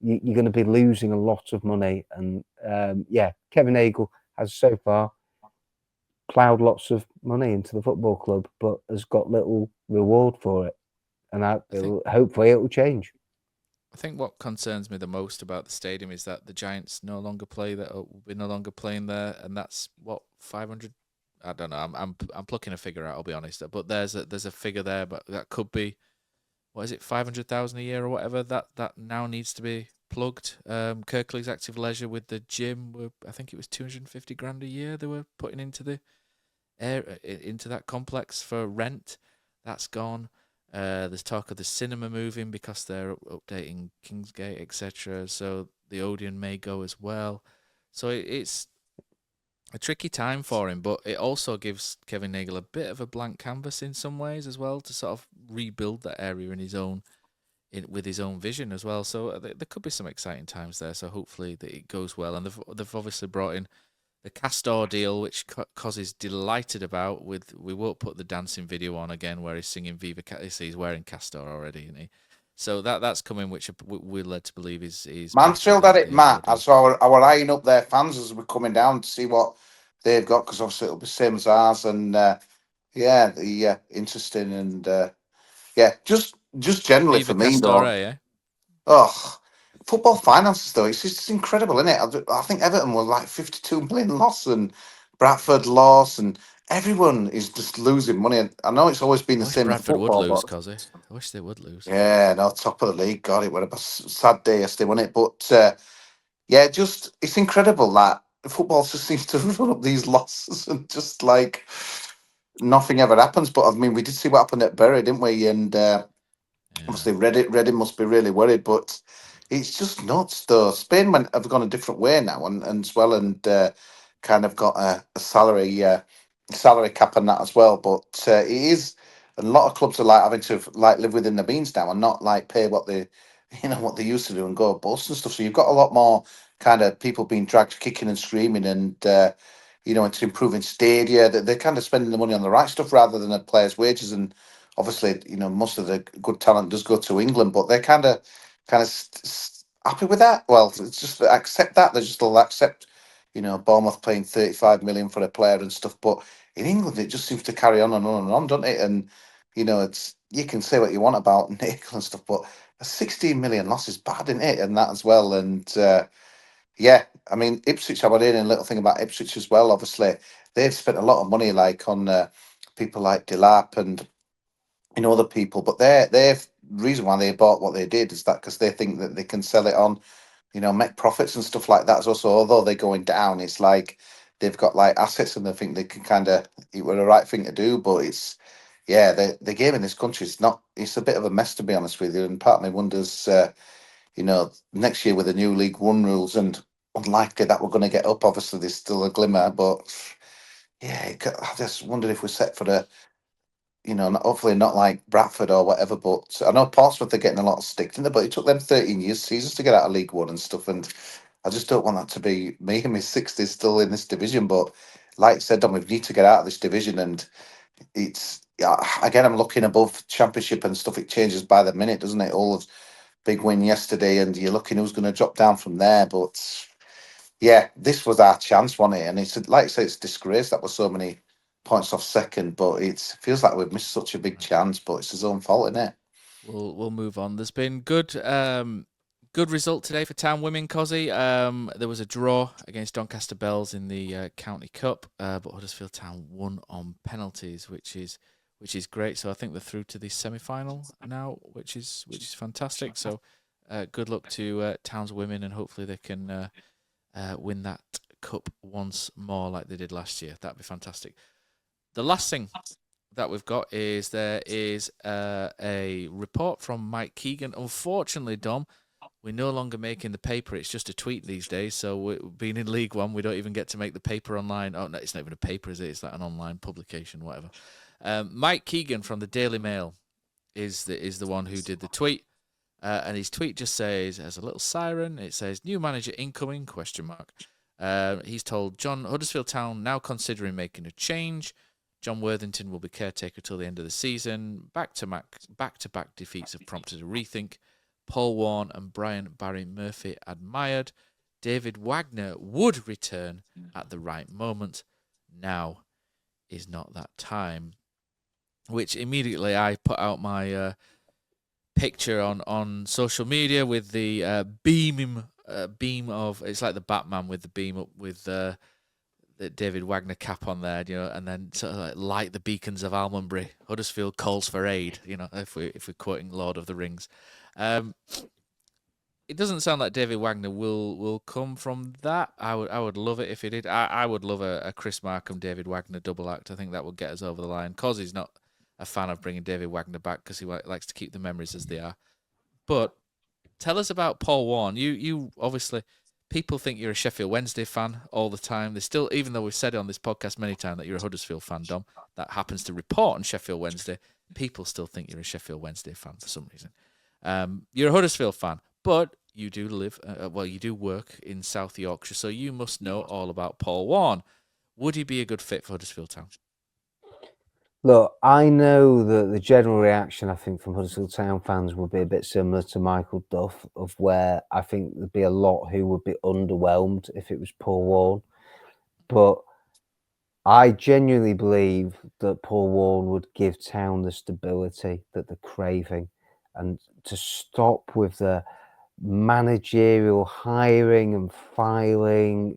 You're going to be losing a lot of money, and yeah, Kevin Nagle has so far ploughed lots of money into the football club, but has got little reward for it, and hopefully it will change. I think what concerns me the most about the stadium is that the Giants no longer play there. Will be no longer playing there, and that's what 500. I don't know. I'm plucking a figure out. I'll be honest, but there's a figure there, but that could be, what is it, 500,000 a year or whatever. That now needs to be plugged. Kirklees Active Leisure with the gym, I think it was 250 grand a year they were putting into that complex for rent. That's gone. There's talk of the cinema moving because they're updating Kingsgate, etc. So the Odeon may go as well. So it's a tricky time for him, but it also gives Kevin Nagle a bit of a blank canvas in some ways as well, to sort of rebuild that area with his own vision as well. So there could be some exciting times there. So hopefully that it goes well. And they've obviously brought in the Castor deal, which Cos is delighted about. We won't put the dancing video on again where he's singing Viva Castor. He's wearing Castor already, isn't he? So that's coming, which we're led to believe is Mansfield had it, Matt. I saw our eyeing up their fans as we're coming down to see what they've got, because obviously it'll be the same as ours. And interesting, and just generally Viva for me, Castor, though. yeah. Oh, football finances, though, it's just incredible, isn't it? I think Everton were like 52 million loss, and Bradford loss, and everyone is just losing money. I know it's always been the same Bradford with football, would lose, but Cosy. I wish they would lose. yeah, no, top of the league. God, it would have been a sad day yesterday, wasn't it? But just it's incredible that football just seems to run up these losses and just like nothing ever happens. But I mean, we did see what happened at Bury, didn't we? And obviously, Reading must be really worried, but it's just nuts, though. Spain have gone a different way now, and as well, and kind of got a salary cap on that as well. But it is a lot of clubs are like having to like live within the means now and not like pay what they what they used to do and go bust and stuff. So you've got a lot more kind of people being dragged kicking and screaming, and it's improving stadia. They're kind of spending the money on the right stuff rather than the players' wages. And obviously, most of the good talent does go to England, but they're kind of happy with that. Well, it's just accept that. They just all accept, Bournemouth paying 35 million for a player and stuff. But in England, it just seems to carry on and on and on, doesn't it? And it's, you can say what you want about Nagle and stuff, but a 16 million loss is bad, isn't it? And that as well. And I mean, Ipswich, I was hearing a little thing about Ipswich as well. Obviously, they've spent a lot of money like on people like Delap and other people, but their reason why they bought what they did is that because they think that they can sell it on, make profits and stuff like that. Also, although they're going down, it's like they've got like assets and they think they can kind of, it were the right thing to do. But it's, the game in this country is not, it's a bit of a mess, to be honest with you. And part of me wonders, next year with the new League One rules, and unlikely that we're going to get up. Obviously, there's still a glimmer, but I just wondered if we're set for the, hopefully not like Bradford or whatever. But I know Portsmouth are getting a lot of stick in there, but it took them 13 years, seasons to get out of League One and stuff. And I just don't want that to be me in my 60s still in this division. But like I said, Dom, we need to get out of this division. And it's, again, I'm looking above Championship and stuff. It changes by the minute, doesn't it? All of big win yesterday, and you're looking who's going to drop down from there. But this was our chance, wasn't it? And it's like I say, it's disgrace that was so many points off second, but it feels like we've missed such a big chance. But it's his own fault, isn't it? We'll move on. There's been good result today for Town women, Cosy. There was a draw against Doncaster Bells in the County Cup, but Huddersfield Town won on penalties, which is great. So I think they're through to the semi-final now, which is fantastic. So good luck to Town's women, and hopefully they can win that cup once more like they did last year. That'd be fantastic. The last thing that we've got is there is a report from Mike Keegan. Unfortunately, Dom, we're no longer making the paper. It's just a tweet these days. So being in League One, we don't even get to make the paper online. Oh, no, it's not even a paper, is it? It's like an online publication, whatever. Mike Keegan from the Daily Mail is the one who did the tweet. And his tweet just says, as a little siren, it says, "New manager incoming, ? He's told John Huddersfield Town now considering making a change. John Worthington will be caretaker till the end of the season. Back-to-back defeats have prompted a rethink. Paul Warne and Brian Barry Murphy admired. David Wagner would return at the right moment. Now is not that time." Which immediately I put out my picture on social media with the beam of, it's like the Batman with the beam up with the David Wagner cap on there, and then sort of like light the beacons of Almonbury. Huddersfield calls for aid, if we're quoting Lord of the Rings. It doesn't sound like David Wagner will come from that. I would love it if he did. I would love a Chris Markham, David Wagner double act. I think that would get us over the line. Cosey's not a fan of bringing David Wagner back because he likes to keep the memories as they are. But tell us about Paul Warne. You obviously, people think you're a Sheffield Wednesday fan all the time. They still, even though we've said it on this podcast many times that you're a Huddersfield fan, Dom, that happens to report on Sheffield Wednesday, people still think you're a Sheffield Wednesday fan for some reason. You're a Huddersfield fan, but you do live, you do work in South Yorkshire, so you must know all about Paul Warne. Would he be a good fit for Huddersfield Town? Look, I know that the general reaction, I think, from Huddersfield Town fans would be a bit similar to Michael Duff, of where I think there'd be a lot who would be underwhelmed if it was Paul Warne. But I genuinely believe that Paul Warne would give Town the stability that they're craving, and to stop with the managerial hiring and firing.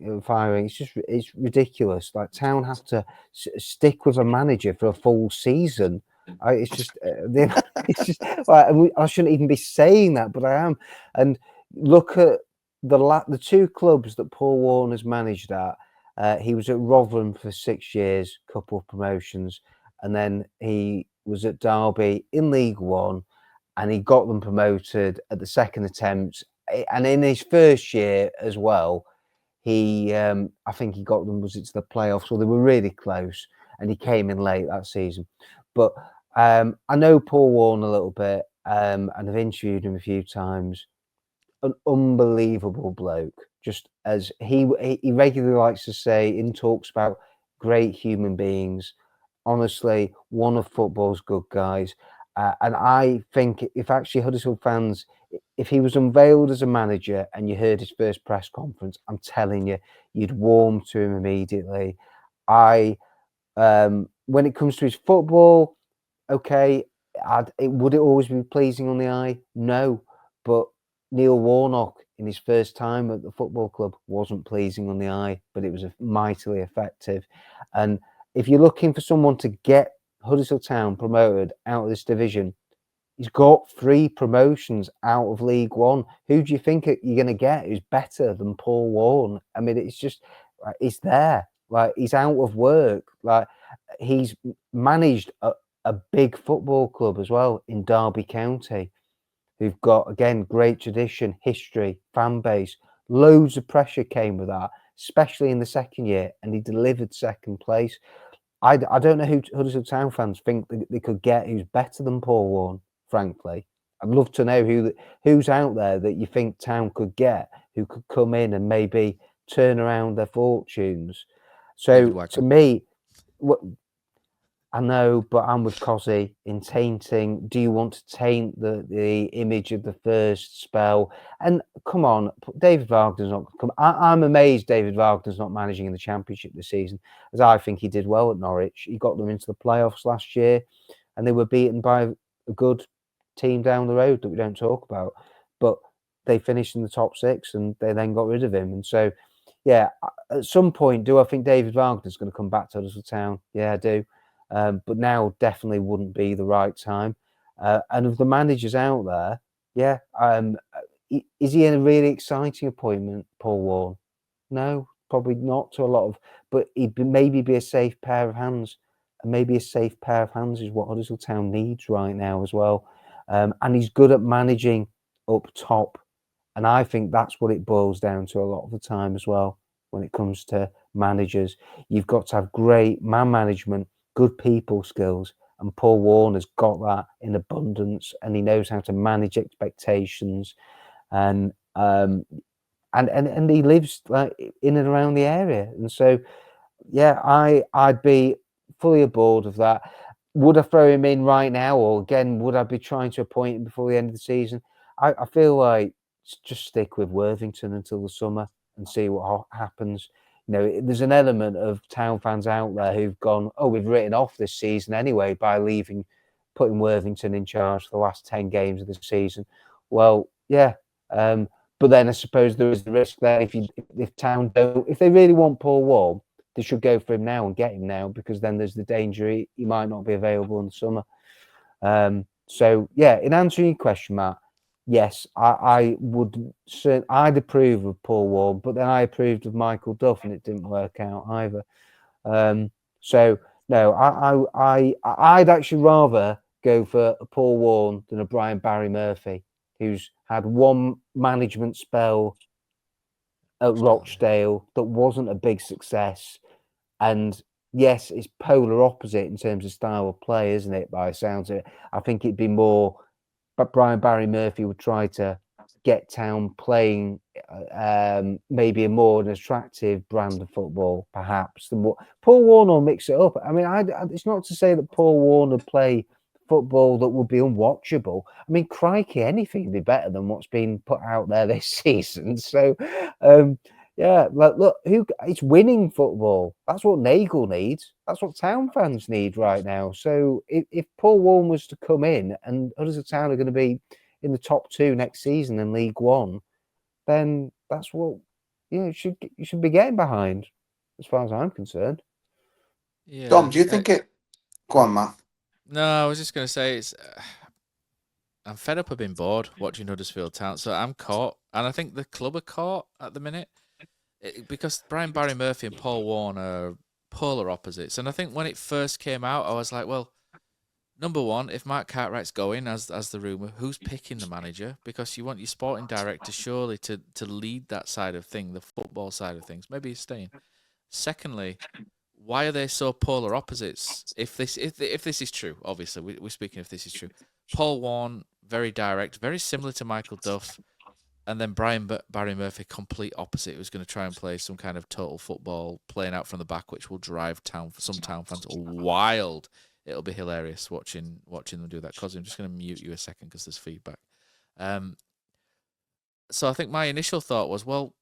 It's ridiculous. Like, Town have to stick with a manager for a full season. It's just like, I shouldn't even be saying that, but I am. And look at the two clubs that Paul Warne has managed at. He was at Rotherham for 6 years, couple of promotions, and then he was at Derby in League One, and he got them promoted at the second attempt. And in his first year as well, he I think he got them to the playoffs, so they were really close, and he came in late that season. But I know Paul Warne a little bit, and I've interviewed him a few times. An unbelievable bloke. Just as he regularly likes to say in talks about great human beings. Honestly, one of football's good guys. And I think if actually Huddersfield fans, if he was unveiled as a manager and you heard his first press conference, I'm telling you, you'd warm to him immediately. When it comes to his football, okay, would it always be pleasing on the eye? No, but Neil Warnock in his first time at the football club wasn't pleasing on the eye, but it was mightily effective. And if you're looking for someone to get Huddersfield Town promoted out of this division, he's got 3 promotions out of League One. Who do you think you're going to get who's better than Paul Warne? I mean, it's just, it's there. Like, he's out of work. Like, he's managed a big football club as well in Derby County, who've got, again, great tradition, history, fan base. Loads of pressure came with that, especially in the second year, and he delivered second place. I don't know who Huddersfield Town fans think they could get who's better than Paul Warne, frankly. I'd love to know who's out there that you think Town could get, who could come in and maybe turn around their fortunes. So, to me, I know, but I'm with Cosy in tainting. Do you want to taint the image of the first spell? And come on, David Wagner's not come. I'm amazed David Wagner's not managing in the Championship this season, as I think he did well at Norwich. He got them into the playoffs last year, and they were beaten by a good team down the road that we don't talk about. But they finished in the top 6, and they then got rid of him. And so, yeah, at some point, do I think David Wagner's going to come back to Huddersfield Town? Yeah, I do. But now definitely wouldn't be the right time. And of the managers out there, yeah, is he a really exciting appointment, Paul Warne? No, probably not to a lot of, but he'd maybe be a safe pair of hands. And maybe a safe pair of hands is what Huddersfield Town needs right now as well. And he's good at managing up top And I think that's what it boils down to a lot of the time as well. When it comes to managers, you've got to have great man management, good people skills, and Paul Warner's got that in abundance, and he knows how to manage expectations, and he lives like in and around the area, and so yeah, I'd be fully aboard of that. Would I throw him in right now, or again, would I be trying to appoint him before the end of the season? I feel like just stick with Worthington until the summer and see what happens. You know, there's an element of Town fans out there who've gone, oh, we've written off this season anyway by putting Worthington in charge for the last 10 games of the season. Well, yeah. But then I suppose there is the risk that if Town don't, if they really want Paul Wall, they should go for him now and get him now, because then there's the danger he might not be available in the summer. So yeah, in answering your question, Matt, yes, I'd approve of Paul Wall, but then I approved of Michael Duff, and it didn't work out either. So no, I'd actually rather go for a Paul Warne than a Barry Murphy, who's had one management spell at Rochdale that wasn't a big success. And yes, it's polar opposite in terms of style of play, isn't it? By the sounds of it, I think it'd be more, but Barry Murphy would try to get Town playing maybe a more attractive brand of football, perhaps, than what Paul Warne will mix it up. I mean, it's not to say that Paul Warne would play football that would be unwatchable. I mean, crikey, anything would be better than what's been put out there this season. So, yeah, look, it's winning football. That's what Nagel needs. That's what Town fans need right now. So, if Paul Warne was to come in and Huddersfield Town are going to be in the top 2 next season in League One, then that's what you should be getting behind, as far as I'm concerned. Yeah. Dom, do you think it? Go on, Matt. No, I was just going to say I'm fed up of being bored watching Huddersfield Town, so I'm caught, and I think the club are caught at the minute because Barry Murphy and Paul Warne are polar opposites. And I think when it first came out, I was like, well, number one, if Mark Cartwright's going, as the rumour, who's picking the manager? Because you want your sporting director surely to lead that side of things, the football side of things. Maybe he's staying. Secondly, why are they so polar opposites? If this is true, obviously, we're speaking if this is true. Paul Warne, very direct, very similar to Michael Duff, and then Barry Murphy, complete opposite, who's going to try and play some kind of total football, playing out from the back, which will drive some Town fans wild. It'll be hilarious watching them do that. Cos, I'm just going to mute you a second because there's feedback. So I think my initial thought was, well,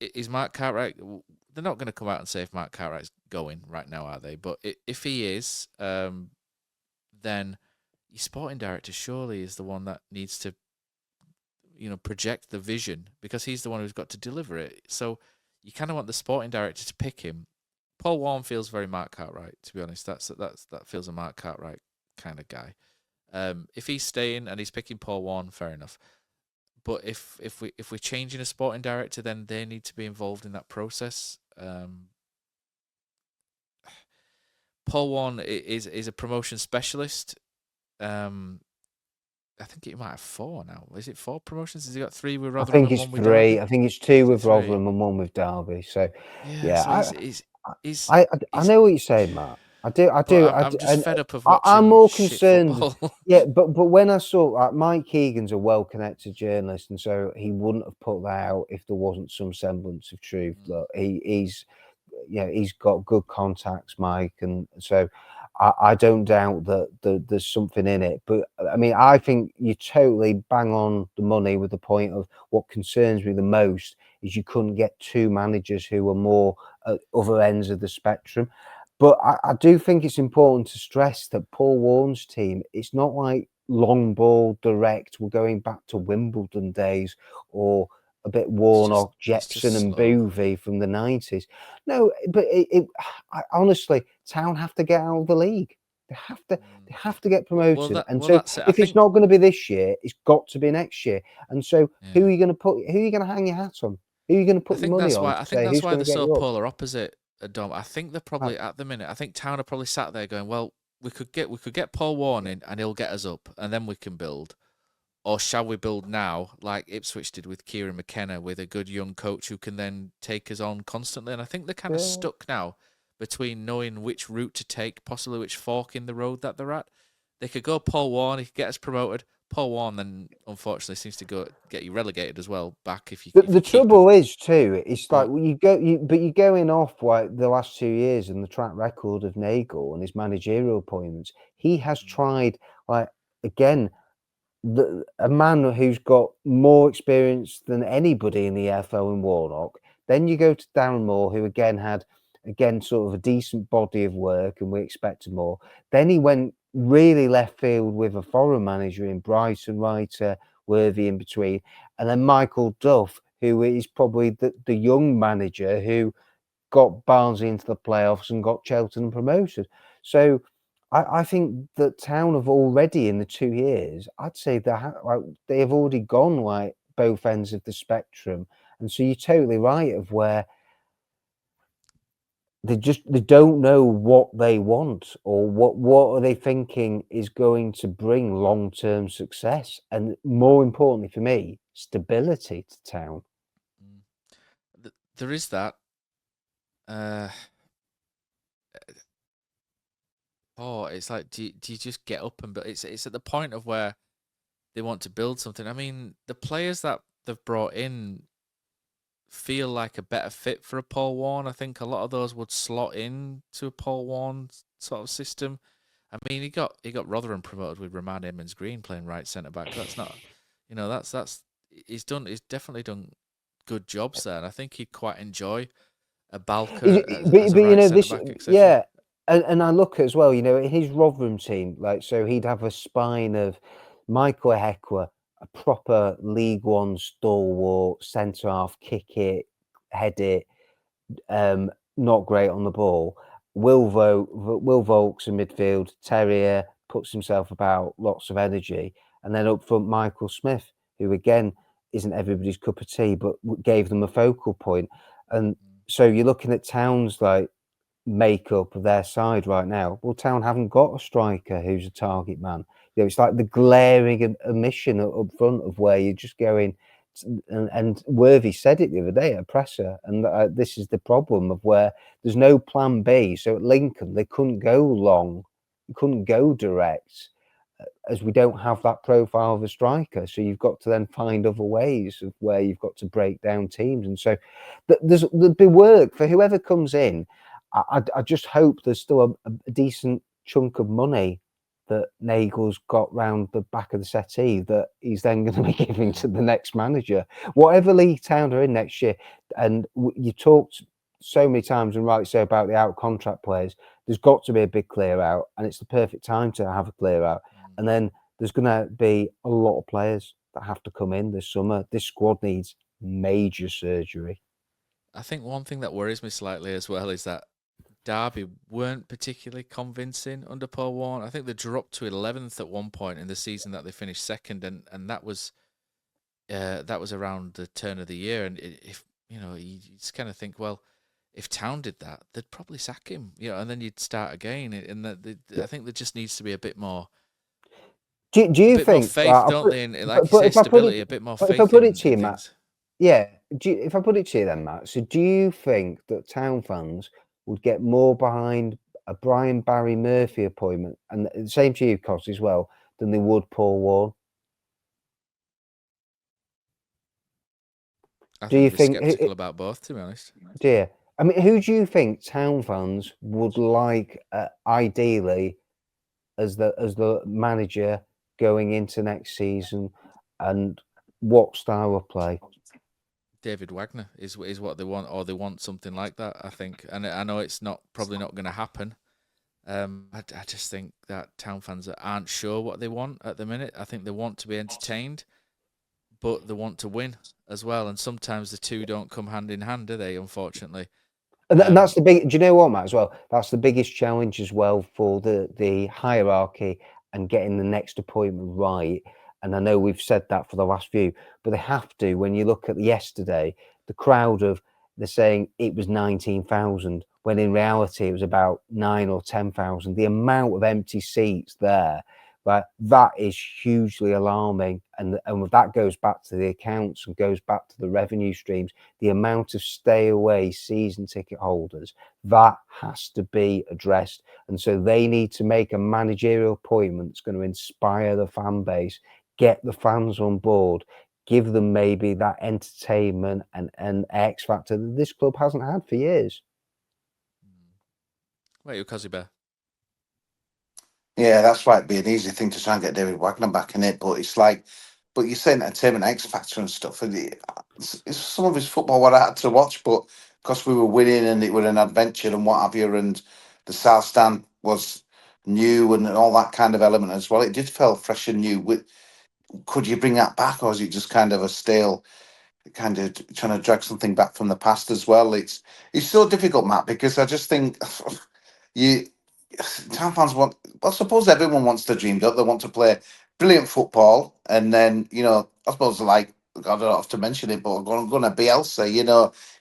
is Mark Cartwright? They're not going to come out and say if Mark Cartwright's going right now, are they? But if he is, then your sporting director surely is the one that needs to, project the vision, because he's the one who's got to deliver it. So you kind of want the sporting director to pick him. Paul Warne feels very Mark Cartwright, to be honest. That feels a Mark Cartwright kind of guy. If he's staying and he's picking Paul Warne, fair enough. But if we're changing a sporting director, then they need to be involved in that process. Paul Warne is a promotion specialist. I think he might have 4 now. Is it 4 promotions? Has he got 3 with Rotherham? I think it's 3. I think it's 2 with Rotherham and 1 with Derby. So yeah, so I know what you're saying, Matt. I do. I'm just fed up of watching. I'm more concerned. Football. Yeah, but when I saw Mike Keegan's a well-connected journalist, and so he wouldn't have put that out if there wasn't some semblance of truth. Look, he's got good contacts, Mike, and so I don't doubt that there's something in it. But I mean, I think you totally bang on the money with the point of what concerns me the most is you couldn't get 2 managers who were more at other ends of the spectrum. But I do think it's important to stress that Paul Warne's team, it's not like long ball direct. We're going back to Wimbledon days or a bit Warnock, Jepson and Boovey from the 90s. No, but honestly, Town have to get out of the league. They have to get promoted. If it's not going to be this year, it's got to be next year. And so who are you going to hang your hat on? Who are you going to put your money on? I think that's why they're so polar opposite, Dom. I think they're probably at the minute. I think Town are probably sat there going, "Well, we could get Paul Warne in, and he'll get us up, and then we can build." or shall we build now, like Ipswich did with Kieran McKenna, with a good young coach who can then take us on constantly? And I think they're kind of stuck now between knowing which route to take, possibly which fork in the road that they're at. They could go Paul Warne, he could get us promoted. Paul Warne then, unfortunately, seems to get you relegated as well. Back if you. The trouble is too, it's like but you're going off like the last 2 years and the track record of Nagel and his managerial appointments. He has tried, like, again, a man who's got more experience than anybody in the EFL in Warnock. Then you go to Darren Moore, who again had sort of a decent body of work, and we expected more. Then he went really left field with a foreign manager in Brighton, Writer, Worthy in between, and then Michael Duff, who is probably the young manager who got Barnsley into the playoffs and got Cheltenham promoted. So I think that Town have already, in the 2 years, I'd say they have already gone like both ends of the spectrum. And so you're totally right of where they don't know what they want, or what are they thinking is going to bring long-term success, and more importantly for me, stability to Town. There is that. It's like, do you just get up and build? It's at the point of where they want to build something. I mean, the players that they've brought in feel like a better fit for a Paul Warne. I think a lot of those would slot in to a Paul Warne sort of system. I mean, he got Rotherham promoted with Roman Emmons-Green playing right centre back. That's not, he's definitely done good jobs there, and I think he'd quite enjoy a Balker as a right centre back, etc. Yeah. And I look as well, his Rotherham team, like, so he'd have a spine of Michael Hekwa, a proper League One stalwart, centre half, kick it, head it, not great on the ball. Will Volks in midfield, Terrier, puts himself about, lots of energy. And then up front, Michael Smith, who again isn't everybody's cup of tea, but gave them a focal point. And so you're looking at Town's like makeup of their side right now. Well, Town haven't got a striker who's a target man. It's like the glaring omission up front of where you're just going. And Worthy said it the other day at a presser, and this is the problem of where there's no plan B. So at Lincoln, they couldn't go long, they couldn't go direct, as we don't have that profile of a striker. So you've got to then find other ways of where you've got to break down teams. And so there'll be work for whoever comes in. I just hope there's still a decent chunk of money that Nagel's got round the back of the settee that he's then going to be giving to the next manager, whatever League Town are in next year. And you talked so many times, and rightly so, about the out contract players. There's got to be a big clear out, and it's the perfect time to have a clear out. And then there's going to be a lot of players that have to come in this summer. This squad needs major surgery. I think one thing that worries me slightly as well is that Derby weren't particularly convincing under Paul Warne. I think they dropped to 11th at one point in the season that they finished second, and that was around the turn of the year. And if you just kind of think, well, if Town did that, they'd probably sack him, and then you'd start again. And I think there just needs to be a bit more. Do you think more faith, don't they? In, like you say, stability, a bit more faith. If I put it to you, Matt, if I put it to you then, Matt, so do you think that Town fans would get more behind a Brian Barry Murphy appointment, and the same to you, Cos, as well, than they would Paul Warne? Do you think skeptical about both, to be honest? Dear, I mean, who do you think Town fans would like ideally as the manager going into next season, and what style of play? David Wagner is what they want, or they want something like that, I think. And I know it's probably not going to happen. I just think that Town fans aren't sure what they want at the minute. I think they want to be entertained, but they want to win as well. And sometimes the two don't come hand in hand, do they? Unfortunately. And that's the big. Do you know what, Matt? As well, that's the biggest challenge as well for the hierarchy and getting the next appointment right. And I know we've said that for the last few, but they have to. When you look at yesterday, the crowd they're saying it was 19,000, when in reality it was about 9,000 or 10,000. The amount of empty seats there But that is hugely alarming, and that goes back to the accounts and goes back to the revenue streams. The amount of stay away season ticket holders, that has to be addressed, and so they need to make a managerial appointment that's going to inspire the fan base, get the fans on board, give them maybe that entertainment and X factor that this club hasn't had for years. Wait, you Cosy Bear. Yeah, that's right. It'd be an easy thing to try and get David Wagner back in it, but it's like, but you're saying entertainment X Factor and stuff, and it's some of his football what I had to watch, but because we were winning and it was an adventure and what have you, and the South Stand was new and all that kind of element as well, it did feel fresh and new. Could you bring that back, or is it just kind of a stale, kind of trying to drag something back from the past as well? It's so difficult, Matt, because I just think you. Town fans want. Well, I suppose everyone wants to dream, don't they? Want to play brilliant football, and then I suppose like I don't have to mention it, but going to Bielsa,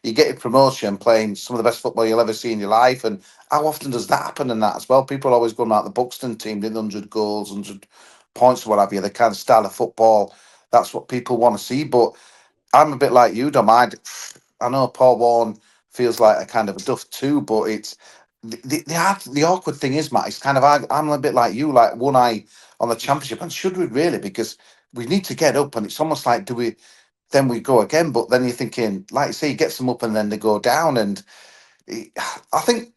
you get a promotion playing some of the best football you'll ever see in your life, and how often does that happen? And that as well, people always going about the Buxton team did 100 goals, 100 points, what have you? The kind of style of football, that's what people want to see. But I'm a bit like you, Dom. I know Paul Warren feels like a kind of a duff too, but it's the awkward thing is, Matt. It's kind of I'm a bit like you, like one eye on the championship, and should we really? Because we need to get up, and it's almost like do we? Then we go again, but then you're thinking, like you say, he gets them up and then they go down, and I think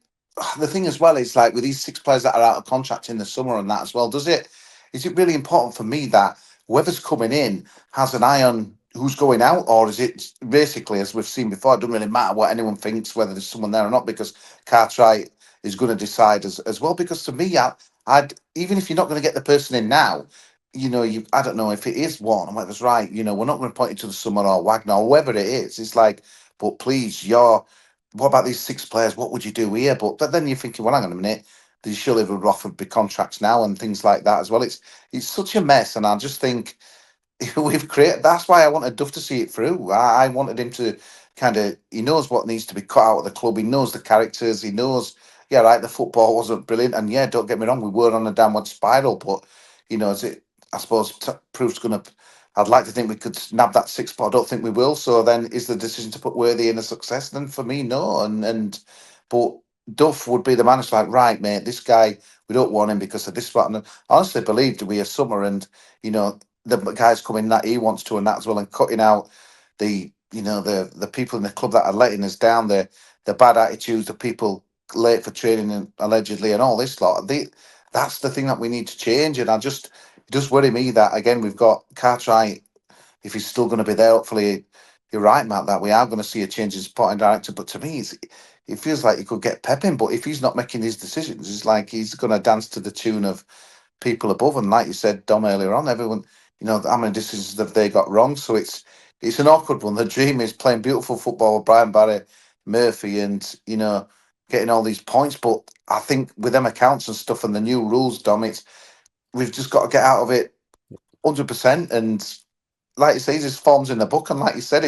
the thing as well is like with these 6 players that are out of contract in the summer and that as well. Is it really important for me that whoever's coming in has an eye on who's going out, or is it basically, as we've seen before, it doesn't really matter what anyone thinks whether there's someone there or not, because Cartwright is going to decide as well? Because to me, I'd even if you're not going to get the person in now, I don't know if it is one and whether's right. We're not going to point you to the summer or Wagner or whoever it is. It's like, but please, what about these 6 players? What would you do here? But then you're thinking, well, hang on a minute. They surely would offer big contracts now and things like that as well. It's such a mess, and I just think we've created. That's why I wanted Duff to see it through. I wanted him to kind of. He knows what needs to be cut out of the club. He knows the characters. He knows. Yeah, right. The football wasn't brilliant, and yeah, don't get me wrong, we were on a downward spiral. But is it? I suppose proof's going to. I'd like to think we could nab that 6 spot. I don't think we will. So then, is the decision to put Worthy in a success? Then for me, no. But Duff would be the man. It's like, right, mate, this guy, we don't want him because of this. But and I honestly believed we a summer, and the guys coming that he wants to, and that as well, and cutting out the people in the club that are letting us down, the bad attitudes, the people late for training and allegedly, and all this lot. That's the thing that we need to change, and it does worry me that again we've got Cartwright. If he's still going to be there, hopefully you're right, Matt, that we are going to see a change in sporting director. But to me, it feels like he could get Pep in, but if he's not making these decisions, it's like he's going to dance to the tune of people above. And like you said, Dom, earlier on, everyone, how many decisions have they got wrong? So it's an awkward one. The dream is playing beautiful football with Brian Barry, Murphy, and getting all these points. But I think with them accounts and stuff and the new rules, Dom, we've just got to get out of it 100%. And like you say, there's forms in the book, and like you said,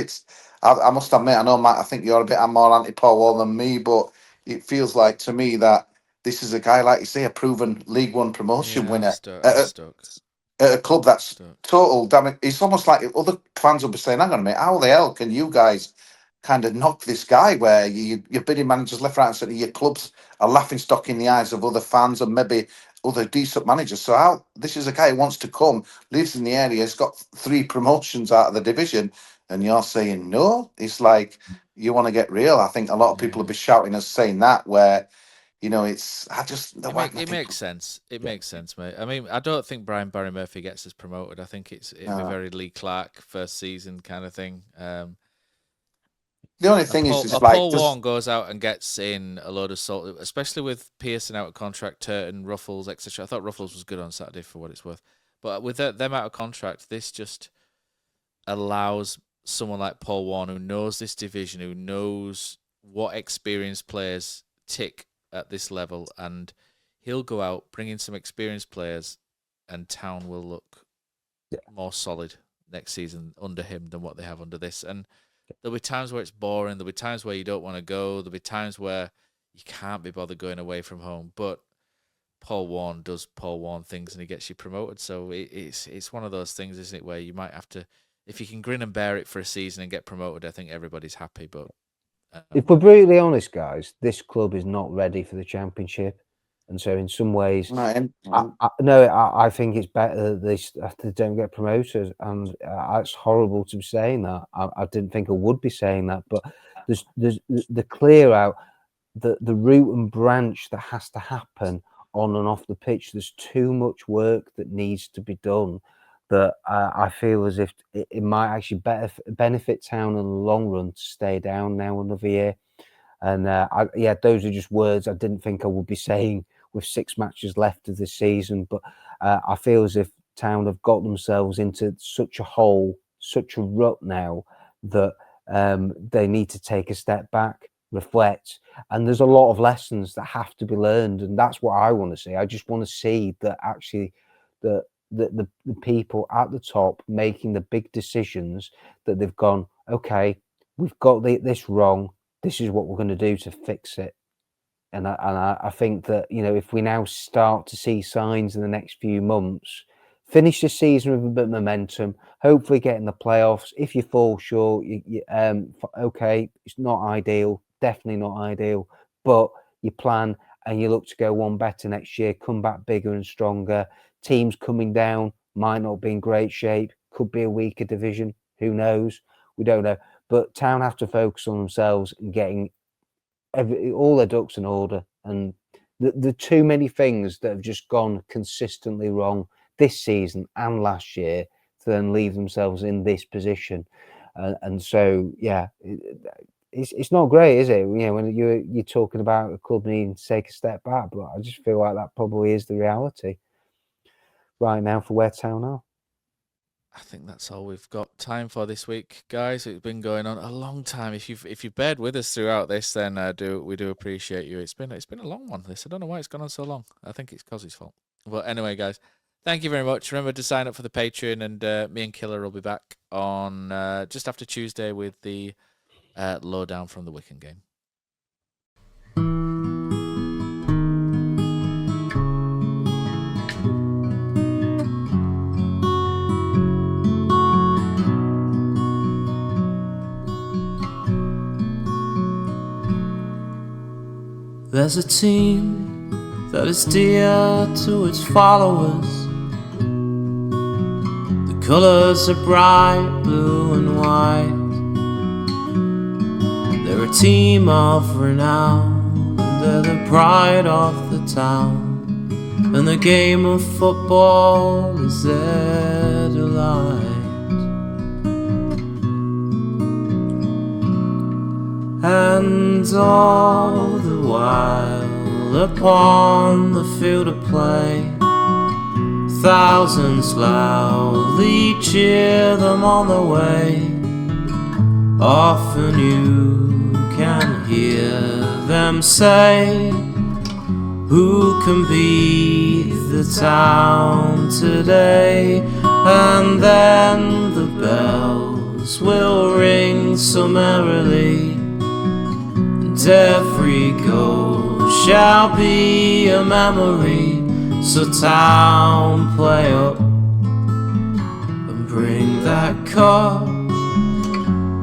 I must admit, I know, Matt, I think you're a bit more anti-Paul Wall than me, but it feels like to me that this is a guy, like you say, a proven League One promotion winner at a club that's total damn. It's almost like other fans will be saying, hang on a minute, how the hell can you guys kind of knock this guy where you're bidding managers left, right and centre, your club's a laughing stock in the eyes of other fans and maybe other decent managers. So this is a guy who wants to come, lives in the area, has got 3 promotions out of the division, and you're saying no? It's like, you want to get real. I think a lot of people will be shouting us saying that, where it's it makes sense. It makes sense, mate. I mean, I don't think Brian Barry Murphy gets us promoted. I think it'll be very Lee Clark first season kind of thing. The only thing is Paul Warren goes out and gets in a load of salt, especially with Pearson out of contract, Turton, Ruffles, etc. I thought Ruffles was good on Saturday for what it's worth, but with them out of contract, this just allows someone like Paul Warren, who knows this division, who knows what experienced players tick at this level, and he'll go out, bring in some experienced players, and Town will look more solid next season under him than what they have under this. And there'll be times where it's boring, there'll be times where you don't want to go, there'll be times where you can't be bothered going away from home, but Paul Warne does Paul Warne things and he gets you promoted. So it's one of those things, isn't it, where you might have to, if you can grin and bear it for a season and get promoted, I think everybody's happy. But if we're brutally honest, guys, this club is not ready for the Championship, and so in some ways, I think it's better that they don't get promoted. And it's horrible to be saying that. I didn't think I would be saying that, but there's the clear out the root and branch that has to happen on and off the pitch. There's too much work that needs to be done. That I feel as if it might actually benefit Town in the long run to stay down now another year. And those are just words I didn't think I would be saying with 6 matches left of the season. But I feel as if Town have got themselves into such a hole, such a rut now that they need to take a step back, reflect. And there's a lot of lessons that have to be learned. And that's what I want to see. I just want to see that actually the people at the top making the big decisions, that they've gone, okay, we've got this wrong. This is what we're going to do to fix it. And I think that, if we now start to see signs in the next few months, finish the season with a bit of momentum, hopefully get in the playoffs. If you fall short, okay, it's not ideal, definitely not ideal, but you plan and you look to go one better next year, come back bigger and stronger. Teams coming down might not be in great shape, could be a weaker division, who knows? We don't know. But Town have to focus on themselves and getting all their ducks in order. And the too many things that have just gone consistently wrong this season and last year to then leave themselves in this position. And so, it's not great, is it? When you're talking about a club needing to take a step back, but I just feel like that probably is the reality right now for where Town are. I think that's all we've got time for this week, guys. It's been going on a long time. If you've bared with us throughout this, then we do appreciate you. It's been a long one. This, I don't know why it's gone on so long. I think it's Cozzy's fault. But anyway, guys, thank you very much. Remember to sign up for the Patreon, and me and Killer will be back on just after Tuesday with the lowdown from the Wycombe game. There's a team that is dear to its followers. The colours are bright blue and white. They're a team of renown, and they're the pride of the town. And the game of football is their delight. And all the while upon the field of play, thousands loudly cheer them on the way. Often you can hear them say, who can beat the town today? And then the bells will ring so merrily, and every goal shall be a memory. So Town, play up and bring that cup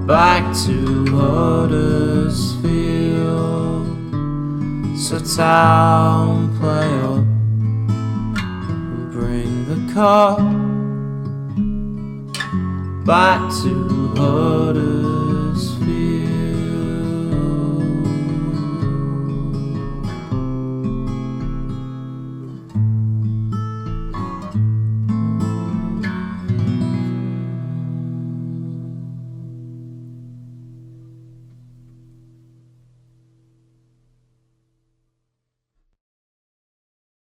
back to Huddersfield. So Town, play up and bring the cup back to Huddersfield.